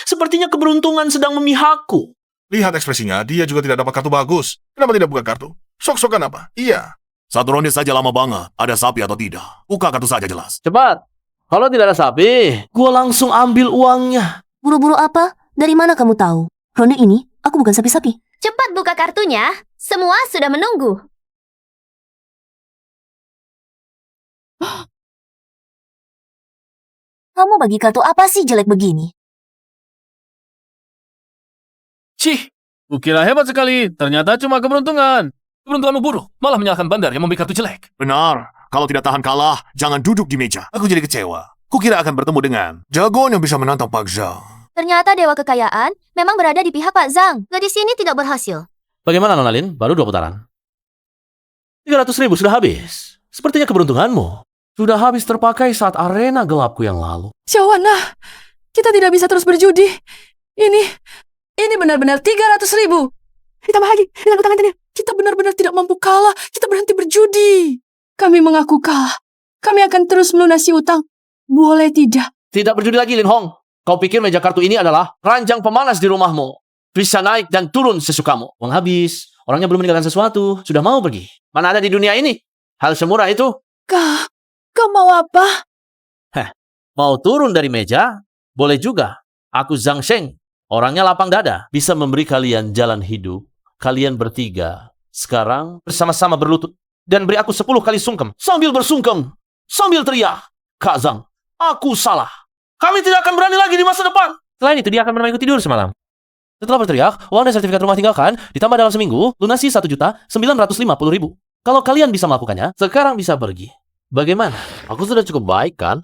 Sepertinya keberuntungan sedang memihakku. Lihat ekspresinya, dia juga tidak dapat kartu bagus. Kenapa tidak buka kartu? Sok-sokan apa? Iya. Satu ronde saja lama banget. Ada sapi atau tidak? Buka kartu saja jelas. Cepat. Kalau tidak ada sapi, gua langsung ambil uangnya. Buru-buru apa? Dari mana kamu tahu? Ronde ini, aku bukan sapi-sapi. Cepat buka kartunya. Semua sudah menunggu. Kamu bagi kartu apa sih jelek begini? Cih, kukira hebat sekali. Ternyata cuma keberuntungan. Keberuntunganmu buruk, malah menyalahkan bandar yang memberi kartu jelek. Benar. Kalau tidak tahan kalah, jangan duduk di meja. Aku jadi kecewa. Kukira akan bertemu dengan jagoan yang bisa menantang Pak Zhang. Ternyata Dewa Kekayaan memang berada di pihak Pak Zhang. Gadis ini tidak berhasil. bagaimana Nona Lin? Baru 2 putaran. 300.000 sudah habis. Sepertinya keberuntunganmu sudah habis terpakai saat arena gelapku yang lalu. Shawana, kita tidak bisa terus berjudi. Ini benar-benar 300.000. Ditambah lagi dengan utang antarnya. Kita benar-benar tidak mampu kalah. Kita berhenti berjudi. Kami mengaku kalah. Kami akan terus melunasi utang. Boleh tidak? Tidak berjudi lagi, Lin Hong. Kau pikir meja kartu ini adalah ranjang pemanas di rumahmu. Bisa naik dan turun sesukamu. Uang habis. Orangnya belum meninggalkan sesuatu. Sudah mau pergi. Mana ada di dunia ini hal semurah itu? Kau mau apa? Mau turun dari meja? Boleh juga. Aku Zhang Sheng. Orangnya lapang dada. Bisa memberi kalian jalan hidup. Kalian bertiga sekarang bersama-sama berlutut. Dan beri aku 10 kali sungkem. Sambil bersungkem. Sambil teriak. Kak Zhang, aku salah. Kami tidak akan berani lagi di masa depan. Selain itu, dia akan menemaniku tidur semalam. Setelah berteriak, uang dan sertifikat rumah tinggalkan ditambah dalam seminggu, lunasi 1.950.000. Kalau kalian bisa melakukannya, sekarang bisa pergi. Bagaimana? Aku sudah cukup baik, kan?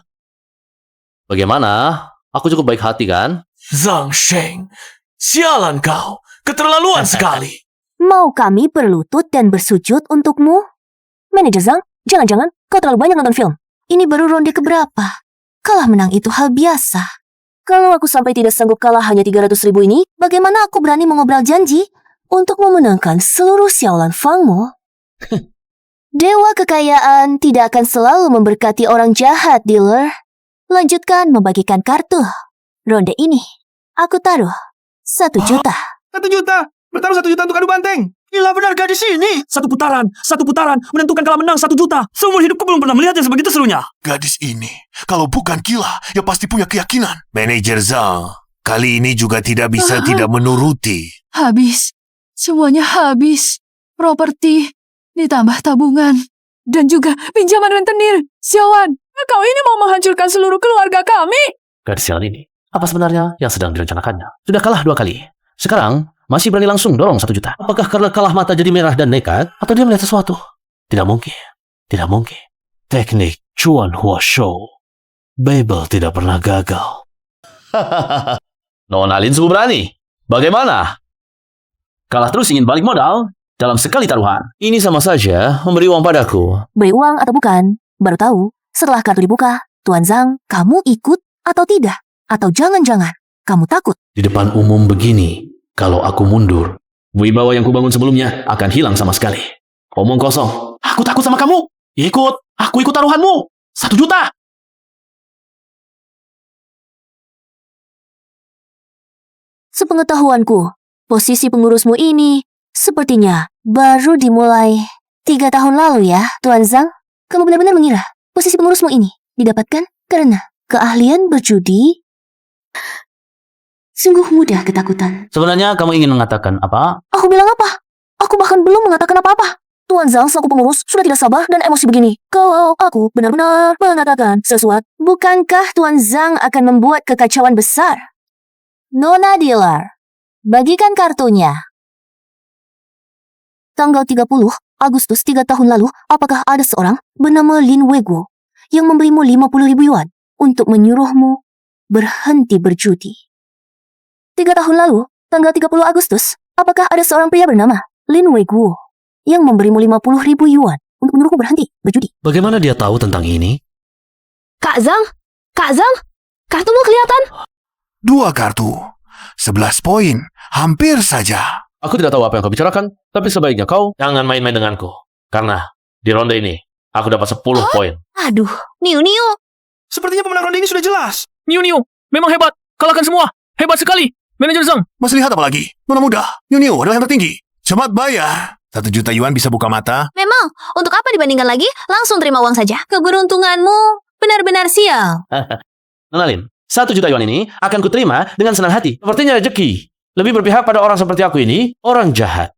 Bagaimana? Aku cukup baik hati, kan? Zhang Sheng, sialan kau. Keterlaluan sekali. Mau kami berlutut dan bersujud untukmu? Manajer Zhang, jangan-jangan kau terlalu banyak nonton film. Ini baru ronde keberapa? Kalah menang itu hal biasa. Kalau aku sampai tidak sanggup kalah hanya 300.000 ini, bagaimana aku berani mengobrol janji untuk memenangkan seluruh Xiaolan Fangmu? Dewa Kekayaan tidak akan selalu memberkati orang jahat, dealer. Lanjutkan membagikan kartu. Ronde ini, aku taruh 1 juta. 1 juta? Bertaruh 1 juta untuk adu banteng? Gila benar gadis ini. Satu putaran menentukan kalah menang 1 juta. Seumur hidupku belum pernah melihat yang sebegitu serunya. Gadis ini, kalau bukan gila, ya pasti punya keyakinan. Manajer Zhang, kali ini juga tidak bisa tidak menuruti. Habis. Semuanya habis. Properti, ditambah tabungan, dan juga pinjaman rentenir. Xiaowan, kau ini mau menghancurkan seluruh keluarga kami? Gadis sialan ini, apa sebenarnya yang sedang direncanakannya? Sudah kalah 2 kali. Sekarang, masih berani langsung dorong 1 juta. Apakah karena kalah mata jadi merah dan nekat? Atau dia melihat sesuatu? Tidak mungkin. Tidak mungkin. Teknik Chuan Hua Shou. Babel tidak pernah gagal. Nona Lin sungguh berani. Bagaimana? Kalah terus ingin balik modal dalam sekali taruhan. Ini sama saja memberi uang padaku. Beri uang atau bukan? Baru tahu, setelah kartu dibuka, Tuan Zhang, kamu ikut atau tidak? Atau jangan-jangan, kamu takut? Di depan umum begini, kalau aku mundur, wibawa yang kubangun sebelumnya akan hilang sama sekali. Omong kosong. Aku takut sama kamu. Aku ikut taruhanmu. 1 juta. Sepengetahuanku, posisi pengurusmu ini sepertinya baru dimulai 3 tahun lalu ya, Tuan Zhang. Kamu benar-benar mengira posisi pengurusmu ini didapatkan karena keahlian berjudi? Sungguh mudah ketakutan. Sebenarnya kamu ingin mengatakan apa? Aku bilang apa? Aku bahkan belum mengatakan apa-apa. Tuan Zhang selaku pengurus sudah tidak sabar dan emosi begini. Kalau aku benar-benar mengatakan sesuatu, bukankah Tuan Zhang akan membuat kekacauan besar? Nona Dealer, bagikan kartunya. Tanggal 30 Agustus 3 tahun lalu, apakah ada seorang bernama Lin Weiguo yang memberimu 50.000 yuan untuk menyuruhmu berhenti berjudi? 3 tahun lalu, tanggal 30 Agustus, Apakah ada seorang pria bernama Lin Weiguo yang memberimu 50.000 yuan untuk menyuruhku berhenti berjudi? Bagaimana dia tahu tentang ini? Kak Zhang, kartumu kelihatan. 2 kartu. 11 poin. Hampir saja. Aku tidak tahu apa yang kau bicarakan, tapi sebaiknya kau jangan main-main denganku. Karena di ronde ini, aku dapat 10 poin. Aduh, Niu. Sepertinya pemenang ronde ini sudah jelas. Niu, memang hebat. Kalahkan semua. Hebat sekali. Manajer Zhang. Masih lihat apa lagi? Nona muda. Niu adalah yang tertinggi. Cepat bayar. 1 juta yuan bisa buka mata. Memang, untuk apa dibandingkan lagi? Langsung terima uang saja. Keberuntunganmu benar-benar sial. Nona Lin, 1 juta yuan ini akan kuterima dengan senang hati. Sepertinya rezeki. Lebih berpihak pada orang seperti aku ini, orang jahat.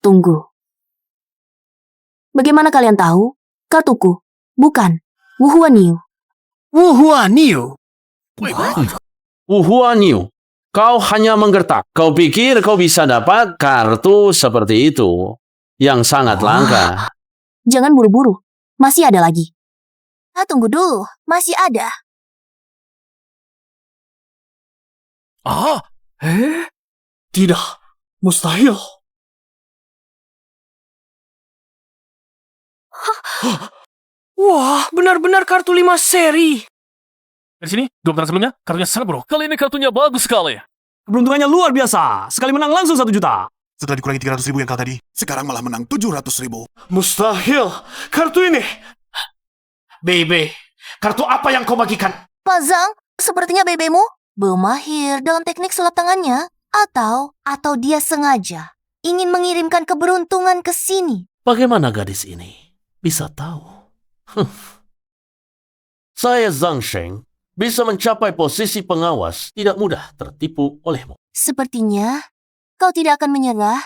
Tunggu. Bagaimana kalian tahu? Kartuku. Bukan. Wuhuan Niu. Wuhuan Niu? Wuhuan Niu, kau hanya menggertak. Kau pikir kau bisa dapat kartu seperti itu yang sangat langka. Jangan buru-buru. Masih ada lagi. Tunggu dulu. Masih ada. Tidak. Mustahil. Wah, benar-benar kartu 5 seri. Dari sini, 2 putaran sebelumnya, kartunya sangat buruk. Kali ini kartunya bagus sekali. Keberuntungannya luar biasa. Sekali menang langsung 1 juta. Setelah dikurangi 300.000 yang kau tadi, sekarang malah menang 700.000. Mustahil. Kartu ini. Baby, kartu apa yang kau bagikan? Pak Zhang, sepertinya bebemu belum mahir dalam teknik sulap tangannya. Atau dia sengaja ingin mengirimkan keberuntungan ke sini. Bagaimana gadis ini bisa tahu? Saya Zhang Sheng bisa mencapai posisi pengawas, tidak mudah tertipu olehmu. Sepertinya kau tidak akan menyerah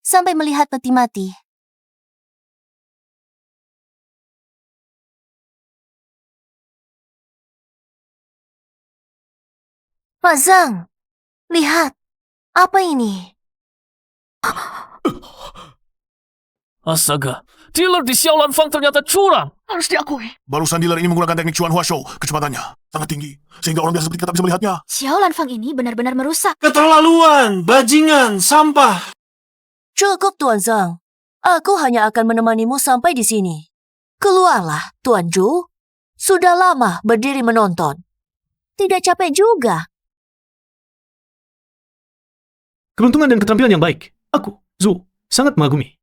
sampai melihat peti mati. Pak Zhang, lihat. Apa ini? Astaga, dealer di Xiaolan Fang ternyata curang. Harus diakui. Barusan dealer ini menggunakan teknik Chuan Hua Shou. Kecepatannya sangat tinggi, sehingga orang biasa seperti kita bisa melihatnya. Xiaolan Fang ini benar-benar merusak. Keterlaluan, bajingan, sampah. Cukup, Tuan Zhang. Aku hanya akan menemanimu sampai di sini. Keluarlah, Tuan Zhu. Sudah lama berdiri menonton. Tidak capek juga. Keberuntungan dan keterampilan yang baik. Aku, Zhu, sangat mengagumi.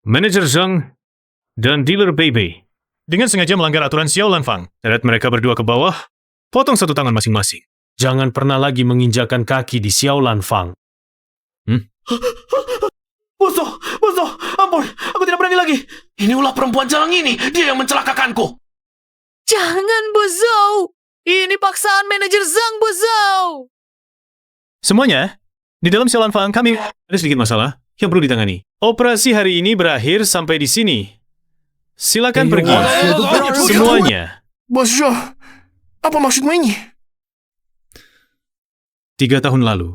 Manajer Zhang dan dealer Beibei dengan sengaja melanggar aturan Xiaolan Fang. Seret mereka berdua ke bawah, potong 1 tangan masing-masing. Jangan pernah lagi menginjakan kaki di Xiaolan Fang. Boso, ampun, aku tidak berani lagi. Ini ulah perempuan jalang ini, dia yang mencelakakanku. Jangan, Bozou. Ini paksaan manajer Zhang, Bozou. Semuanya, di dalam Xiaolan Fang kami ada sedikit masalah yang perlu ditangani. Operasi hari ini berakhir sampai di sini. Silakan pergi. Semuanya. Bosjo, apa maksudmu ini? 3 tahun lalu,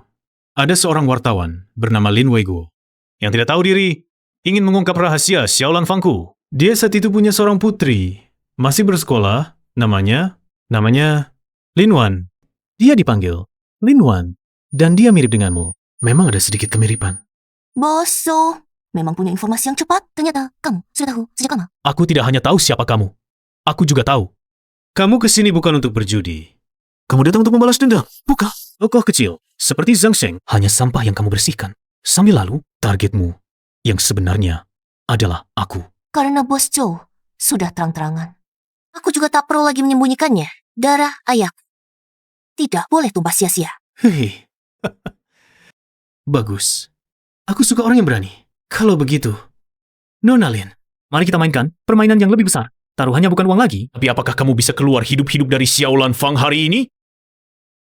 ada seorang wartawan bernama Lin Weiguo yang tidak tahu diri ingin mengungkap rahasia Xiaolan Fangku. Dia saat itu punya seorang putri, masih bersekolah, namanya Lin Wan. Dia dipanggil Lin Wan, dan dia mirip denganmu. Memang ada sedikit kemiripan. Boso, memang punya informasi yang cepat. Ternyata kamu sudah tahu sejak lama. Aku tidak hanya tahu siapa kamu. Aku juga tahu. Kamu kesini bukan untuk berjudi. Kamu datang untuk membalas dendam. Bukan. Tokoh kecil, seperti Zhang Sheng, hanya sampah yang kamu bersihkan. Sambil lalu, targetmu yang sebenarnya adalah aku. Karena Bos Zhou sudah terang-terangan. Aku juga tak perlu lagi menyembunyikannya. Darah ayahku tidak boleh tumpah sia-sia. Hei. Bagus. Aku suka orang yang berani. Kalau begitu, Nona Lin, mari kita mainkan permainan yang lebih besar. Taruhannya bukan uang lagi, tapi apakah kamu bisa keluar hidup-hidup dari Xiaolan Fang hari ini?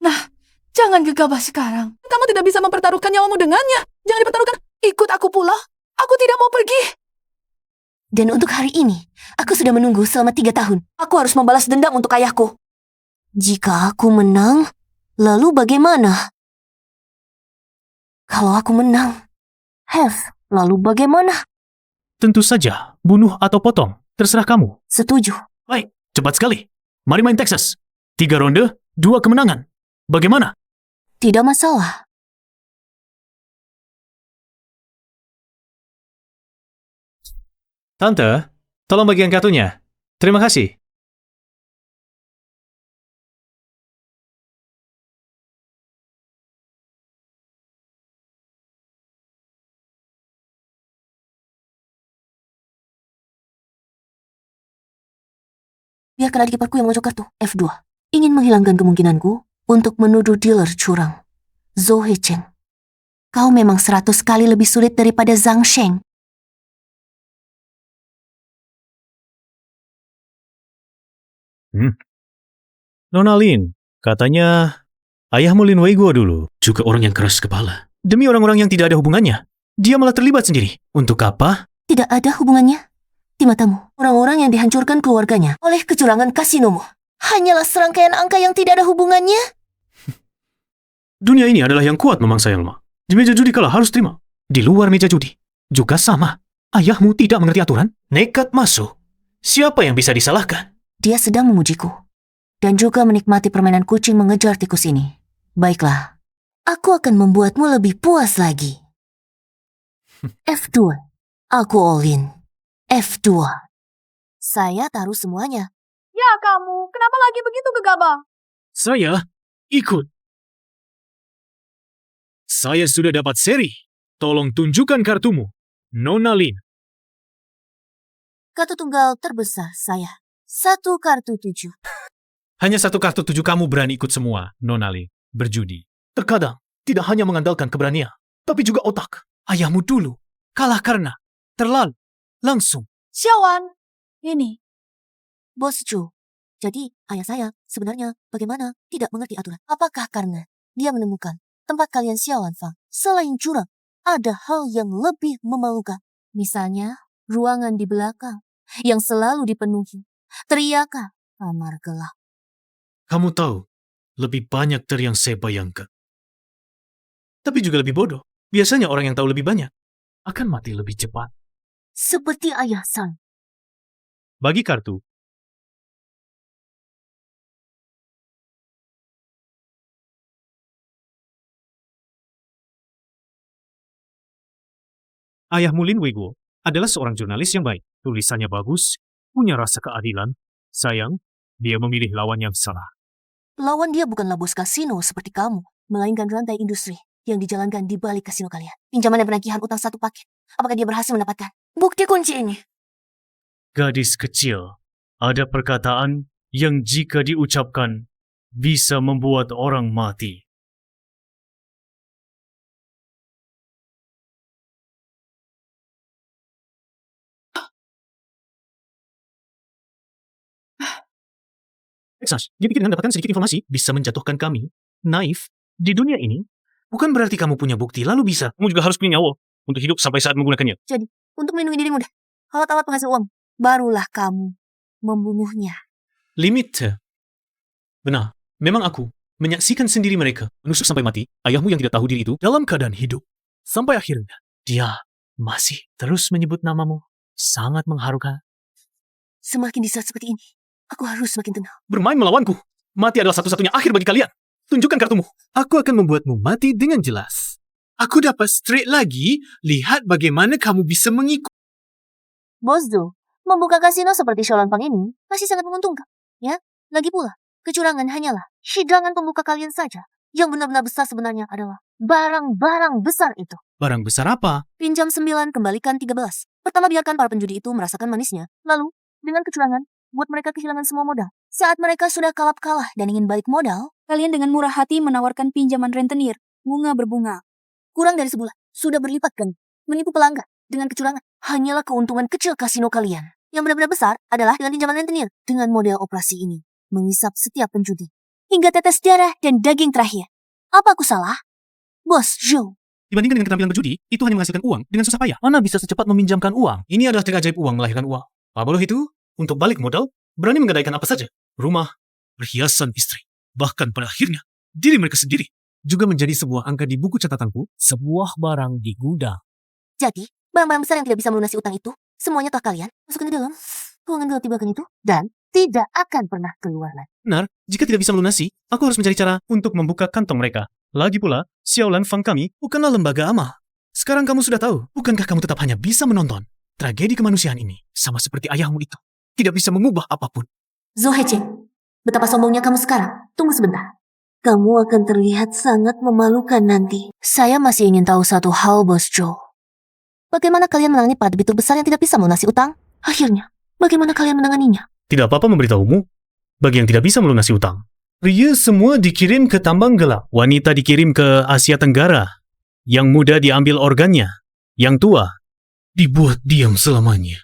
Nah, jangan gegabah sekarang. Kamu tidak bisa mempertaruhkan nyawamu dengannya. Jangan dipertaruhkan. Ikut aku pula. Aku tidak mau pergi. Dan untuk hari ini, aku sudah menunggu selama 3 tahun. Aku harus membalas dendam untuk ayahku. Jika aku menang, lalu bagaimana? Kalau aku menang, lalu bagaimana? Tentu saja, bunuh atau potong. Terserah kamu. Setuju. Baik, cepat sekali. Mari main Texas. 3 ronde, 2 kemenangan. Bagaimana? Tidak masalah. Tante, tolong bagikan kartunya. Terima kasih. Biarkan adik iparku yang mengocok kartu. F2. Ingin menghilangkan kemungkinanku untuk menuduh dealer curang. Zhou Hecheng. Kau memang 100 kali lebih sulit daripada Zhang Sheng. Nona Lin, katanya ayahmu Lin Weiguo dulu. Juga orang yang keras kepala. Demi orang-orang yang tidak ada hubungannya, dia malah terlibat sendiri. Untuk apa? Tidak ada hubungannya. Di matamu, orang-orang yang dihancurkan keluarganya oleh kecurangan kasinomu hanyalah serangkaian angka yang tidak ada hubungannya. Dunia ini adalah yang kuat memangsa yang lemah. Di meja judi kalah harus terima. Di luar meja judi juga sama. Ayahmu tidak mengerti aturan, nekat masuk. Siapa yang bisa disalahkan? Dia sedang memujiku dan juga menikmati permainan kucing mengejar tikus ini. Baiklah, aku akan membuatmu lebih puas lagi. F2. Aku all in. F2. Saya taruh semuanya. Ya kamu, kenapa lagi begitu gegabah? Saya ikut. Saya sudah dapat seri. Tolong tunjukkan kartumu, Nona Lin. Kartu tunggal terbesar saya. 1 kartu 7. Hanya 1 kartu 7 kamu berani ikut semua, Nona Lin, berjudi. Terkadang, tidak hanya mengandalkan keberanian, tapi juga otak. Ayahmu dulu kalah karena terlalu langsung. Xiaowan, ini. Bos Zhou. Jadi, ayah saya sebenarnya bagaimana tidak mengerti aturan. Apakah karena dia menemukan tempat kalian Xiaowan Fang selain curang, ada hal yang lebih memalukan. Misalnya, ruangan di belakang yang selalu dipenuhi. Teriakan kamar gelap. Kamu tahu, lebih banyak dari yang saya bayangkan. Tapi juga lebih bodoh. Biasanya orang yang tahu lebih banyak akan mati lebih cepat. Seperti ayah sang. Bagi kartu. Ayahmu Lin Weiguo adalah seorang jurnalis yang baik. Tulisannya bagus, punya rasa keadilan. Sayang, dia memilih lawan yang salah. Lawan dia bukanlah bos kasino seperti kamu, melainkan rantai industri yang dijalankan di balik kasino kalian. Pinjaman dan penagihan utang 1 paket. Apakah dia berhasil mendapatkan bukti kunci ini? Gadis kecil, ada perkataan yang jika diucapkan bisa membuat orang mati. Texas, dia pikir dengan mendapatkan sedikit informasi bisa menjatuhkan kami. Naif. Di dunia ini, bukan berarti kamu punya bukti lalu bisa. Kamu juga harus punya nyawa untuk hidup sampai saat menggunakannya. Jadi, untuk melindungi dirimu dah, alat-alat penghasil uang, barulah kamu membunuhnya. Limit. Benar, memang aku menyaksikan sendiri mereka menusuk sampai mati. Ayahmu yang tidak tahu diri itu dalam keadaan hidup. Sampai akhirnya, dia masih terus menyebut namamu. Sangat mengharukan. Semakin di saat seperti ini, aku harus semakin tenang. Bermain melawanku. Mati adalah satu-satunya akhir bagi kalian. Tunjukkan kartumu. Aku akan membuatmu mati dengan jelas. Aku dapat straight lagi. Lihat bagaimana kamu bisa mengikut. Bos Zhou, membuka kasino seperti Xiaolan Fang ini masih sangat menguntungkan. Ya, lagi pula, kecurangan hanyalah hidangan pembuka kalian saja. Yang benar-benar besar sebenarnya adalah barang-barang besar itu. Barang besar apa? Pinjam 9, kembalikan 13. Pertama biarkan para penjudi itu merasakan manisnya. Lalu, dengan kecurangan, buat mereka kehilangan semua modal. Saat mereka sudah kalap kalah dan ingin balik modal, Kalian dengan murah hati menawarkan pinjaman rentenir, bunga berbunga. kurang dari sebulan, sudah berlipat ganda. Menipu pelanggan dengan kecurangan hanyalah keuntungan kecil kasino kalian. Yang benar-benar besar adalah dengan pinjaman rentenir. Dengan model operasi ini, mengisap setiap penjudi. Hingga tetes darah dan daging terakhir. Apa aku salah? Bos Zhou. Dibandingkan dengan keterampilan berjudi, itu hanya menghasilkan uang dengan susah payah. Mana bisa secepat meminjamkan uang? Ini adalah trik ajaib uang melahirkan uang. Pak Bodoh itu, untuk balik modal, berani menggadaikan apa saja. Rumah, perhiasan istri. Bahkan pada akhirnya, diri mereka sendiri juga menjadi sebuah angka di buku catatanku, sebuah barang di gudang. Jadi, barang-barang besar yang tidak bisa melunasi utang itu, semuanya telah kalian masukkan ke dalam ruangan gelap tibakan itu, dan tidak akan pernah keluar lagi. Benar, jika tidak bisa melunasi, aku harus mencari cara untuk membuka kantong mereka. Lagi pula, Xiaolan Fang kami bukanlah lembaga amal. Sekarang kamu sudah tahu, bukankah kamu tetap hanya bisa menonton? Tragedi kemanusiaan ini sama seperti ayahmu itu. Tidak bisa mengubah apapun. Zhou Hecheng, betapa sombongnya kamu sekarang. Tunggu sebentar. Kamu akan terlihat sangat memalukan nanti. Saya masih ingin tahu satu hal, Bos Zhou. Bagaimana kalian menangani para debitur besar yang tidak bisa melunasi utang? Akhirnya, bagaimana kalian menanganinya? Tidak apa-apa memberitahumu. Bagi yang tidak bisa melunasi utang, pria semua dikirim ke tambang gelap. Wanita dikirim ke Asia Tenggara. Yang muda diambil organnya. Yang tua dibuat diam selamanya.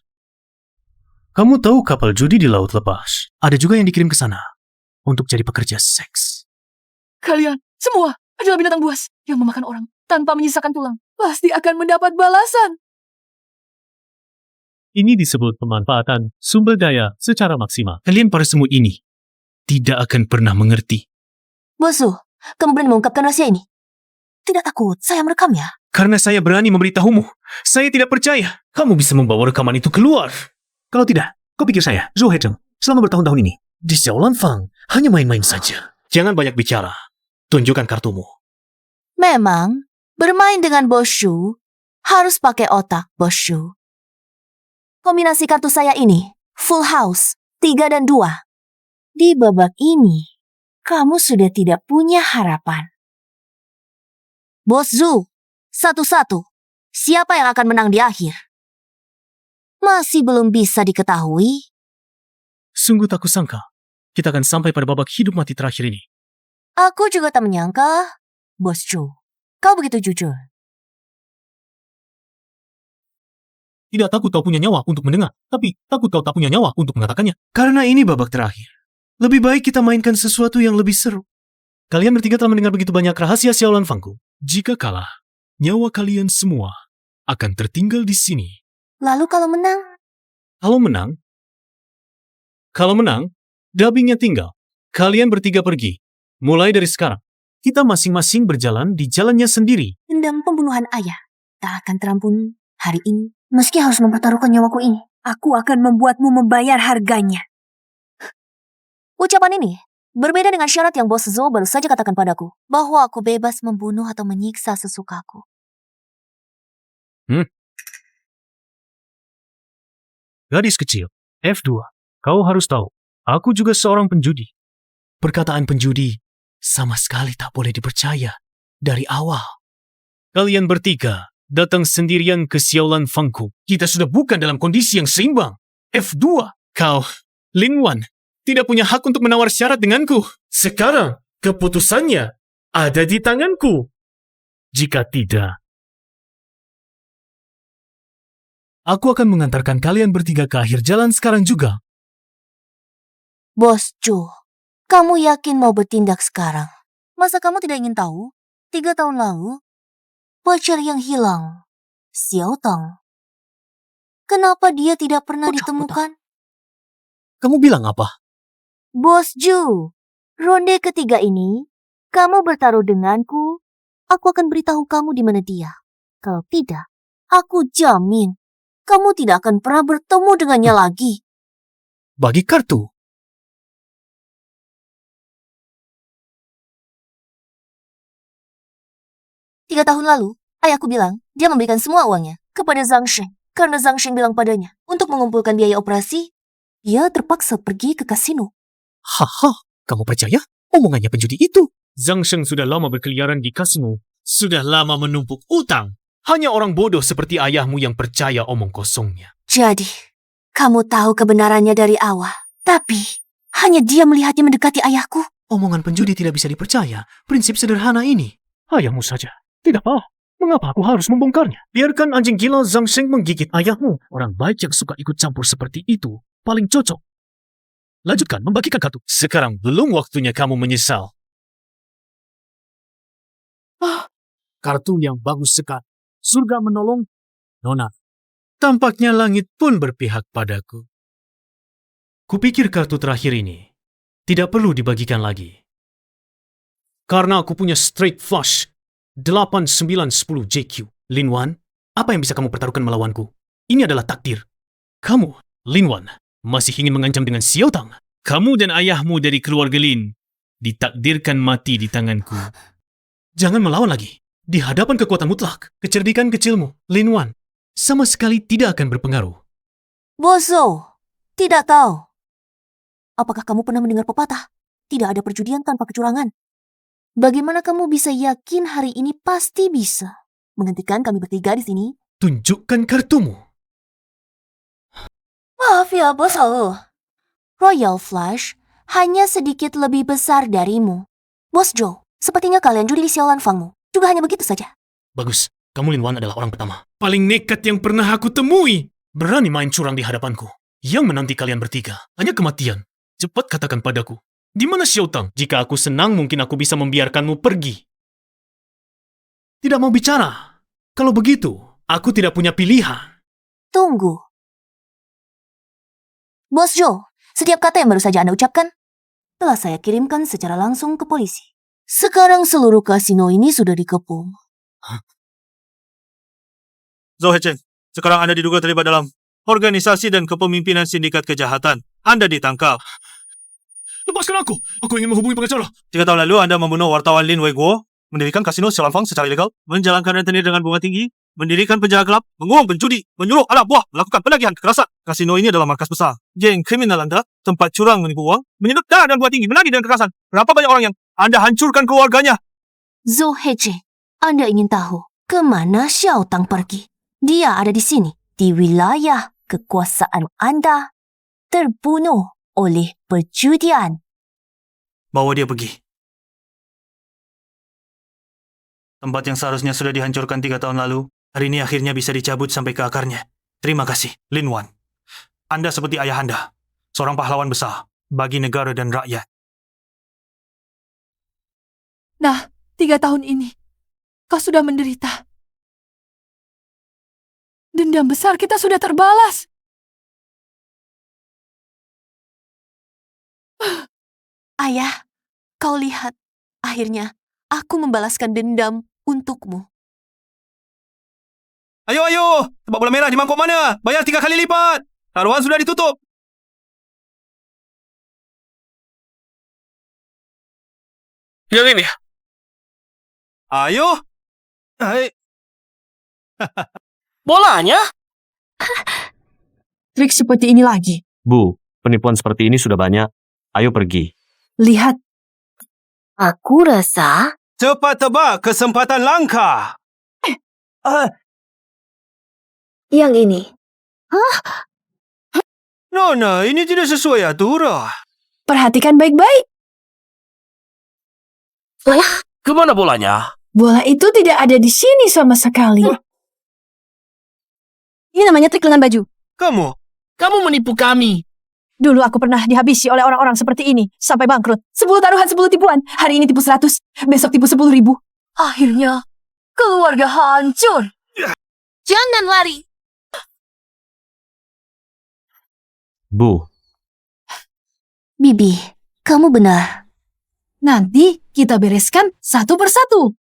Kamu tahu kapal judi di laut lepas? Ada juga yang dikirim ke sana untuk jadi pekerja seks. Kalian semua adalah binatang buas yang memakan orang tanpa menyisakan tulang. Pasti akan mendapat balasan. Ini disebut pemanfaatan sumber daya secara maksimal. Kalian para semut ini tidak akan pernah mengerti. Bos Zhou, kamu berani mengungkapkan rahasia ini? Tidak takut, saya merekamnya. Karena saya berani memberitahumu, saya tidak percaya kamu bisa membawa rekaman itu keluar. Kalau tidak, kau pikir saya, Zhou Hecheng, selama bertahun-tahun ini, di Xiaolan Fang, hanya main-main saja. Jangan banyak bicara. Tunjukkan kartumu. Memang, bermain dengan Bos Zhou harus pakai otak, Bos Zhou. Kombinasi kartu saya ini, full house, 3 dan 2. Di babak ini, kamu sudah tidak punya harapan. Bos Zhou, satu-satu, siapa yang akan menang di akhir? Masih belum bisa diketahui. Sungguh tak kusangka, kita akan sampai pada babak hidup mati terakhir ini. Aku juga tak menyangka, Bos Zhou, kau begitu jujur. Tidak takut kau punya nyawa untuk mendengar, tapi takut kau tak punya nyawa untuk mengatakannya. Karena ini babak terakhir, lebih baik kita mainkan sesuatu yang lebih seru. Kalian bertiga telah mendengar begitu banyak rahasia Xiaolan Fangku. Jika kalah, nyawa kalian semua akan tertinggal di sini. Lalu kalau menang? Kalau menang, dubbingnya tinggal. Kalian bertiga pergi. Mulai dari sekarang, kita masing-masing berjalan di jalannya sendiri. Dendam pembunuhan ayah tak akan terampun hari ini. Meski harus mempertaruhkan nyawaku ini, aku akan membuatmu membayar harganya. Ucapan ini berbeda dengan syarat yang Bos Zhou baru saja katakan padaku, bahwa aku bebas membunuh atau menyiksa sesukaku. Gadis kecil, F2, kau harus tahu, aku juga seorang penjudi. Perkataan penjudi sama sekali tak boleh dipercaya dari awal. Kalian bertiga datang sendirian ke Xiaolan Fangku. Kita sudah bukan dalam kondisi yang seimbang. F2, kau, Lin Wan, tidak punya hak untuk menawar syarat denganku. Sekarang, keputusannya ada di tanganku. Jika tidak, aku akan mengantarkan kalian bertiga ke akhir jalan sekarang juga. Bos Zhou, kamu yakin mau bertindak sekarang? Masa kamu tidak ingin tahu? 3 tahun lalu, pacar yang hilang, Xiao Tang. Kenapa dia tidak pernah ditemukan? Kamu bilang apa? Bos Zhou, ronde ketiga ini, kamu bertaruh denganku, aku akan beritahu kamu di mana dia. Kalau tidak, aku jamin, kamu tidak akan pernah bertemu dengannya lagi. Bagi kartu. Tiga tahun lalu, ayahku bilang dia memberikan semua uangnya kepada Zhang Sheng. Karena Zhang Sheng bilang padanya, untuk mengumpulkan biaya operasi, dia terpaksa pergi ke kasino. Haha, kamu percaya omongannya penjudi itu? Zhang Sheng sudah lama berkeliaran di kasino, sudah lama menumpuk utang. Hanya orang bodoh seperti ayahmu yang percaya omong kosongnya. Jadi, kamu tahu kebenarannya dari awal. Tapi, hanya dia melihatnya mendekati ayahku. Omongan penjudi tidak bisa dipercaya. Prinsip sederhana ini. Ayahmu saja tidak tahu. Mengapa aku harus membongkarnya? Biarkan anjing gila Zhang Sheng menggigit ayahmu. Orang baik yang suka ikut campur seperti itu paling cocok. Lanjutkan membagikan kartu. Sekarang belum waktunya kamu menyesal. Kartu yang bagus sekali. Surga menolong Nona. Tampaknya langit pun berpihak padaku. Kupikir kartu terakhir ini tidak perlu dibagikan lagi. Karena aku punya straight flush 8, 9, 10 JQ. Lin Wan, apa yang bisa kamu pertaruhkan melawanku? Ini adalah takdir. Kamu, Lin Wan, masih ingin mengancam dengan Xiao Tang. Kamu dan ayahmu dari keluarga Lin ditakdirkan mati di tanganku. Jangan melawan lagi. Di hadapan kekuatan mutlak. Kecerdikan kecilmu, Lin Wan, sama sekali tidak akan berpengaruh. Bozo, tidak tahu. Apakah kamu pernah mendengar pepatah? Tidak ada perjudian tanpa kecurangan. Bagaimana kamu bisa yakin hari ini pasti bisa menghentikan kami bertiga di sini? Tunjukkan kartumu. Maaf ya, Bozo. Royal Flush hanya sedikit lebih besar darimu. Bos Joe, sepertinya kalian judi di Xiaolan Fangmu. Juga hanya begitu saja. Bagus, kamu Lin Wan adalah orang pertama. Paling nekat yang pernah aku temui. Berani main curang di hadapanku. Yang menanti kalian bertiga hanya kematian. Cepat katakan padaku, di mana Xiao Tang? Jika aku senang, mungkin aku bisa membiarkanmu pergi. Tidak mau bicara. Kalau begitu, aku tidak punya pilihan. Tunggu. Bos Joe, setiap kata yang baru saja Anda ucapkan telah saya kirimkan secara langsung ke polisi. Sekarang seluruh kasino ini sudah dikepung. Zhou Hecheng, sekarang Anda diduga terlibat dalam organisasi dan kepemimpinan sindikat kejahatan. Anda ditangkap. Lepaskan aku! Aku ingin menghubungi pengacara. 3 tahun lalu Anda membunuh wartawan Lin Weiguo, mendirikan kasino Xiaolan Fang secara ilegal, menjalankan rentenir dengan bunga tinggi, mendirikan penjara gelap, menguang penjudi, menyuruh anak buah melakukan penagihan kekerasan. Kasino ini adalah markas besar. Geng kriminal Anda, tempat curang menipu uang, menyedot dana dan bunga tinggi, menagih dengan kekerasan. Berapa banyak orang yang Anda hancurkan keluarganya? Zhou Hecheng, Anda ingin tahu kemana Xiao Tang pergi? Dia ada di sini, di wilayah kekuasaan Anda, terbunuh oleh perjudian. Bawa dia pergi. Tempat yang seharusnya sudah dihancurkan 3 tahun lalu, hari ini akhirnya bisa dicabut sampai ke akarnya. Terima kasih, Lin Wan. Anda seperti ayah Anda, seorang pahlawan besar bagi negara dan rakyat. Nah, 3 tahun ini, kau sudah menderita. Dendam besar kita sudah terbalas. Ayah, kau lihat, akhirnya aku membalaskan dendam untukmu. Ayo, ayo! Sepak bola merah di mangkuk mana? Bayar 3 kali lipat! Taruhan sudah ditutup! Yang ini. Ayo! Hai. Bolanya? Trik seperti ini lagi. Bu, penipuan seperti ini sudah banyak. Ayo pergi. Lihat. Aku rasa... Cepat tebak kesempatan langka! Yang ini. Nona, ini tidak sesuai aturan. Perhatikan baik-baik. Kemana bolanya? Bola itu tidak ada di sini sama sekali. Ini namanya trik lengan baju. Kamu menipu kami. Dulu aku pernah dihabisi oleh orang-orang seperti ini sampai bangkrut. 10 taruhan 10 tipuan. Hari ini tipu 100. Besok tipu 10.000. Akhirnya, keluarga hancur. Jangan lari. Bu. Bibi, kamu benar. Nanti kita bereskan satu persatu.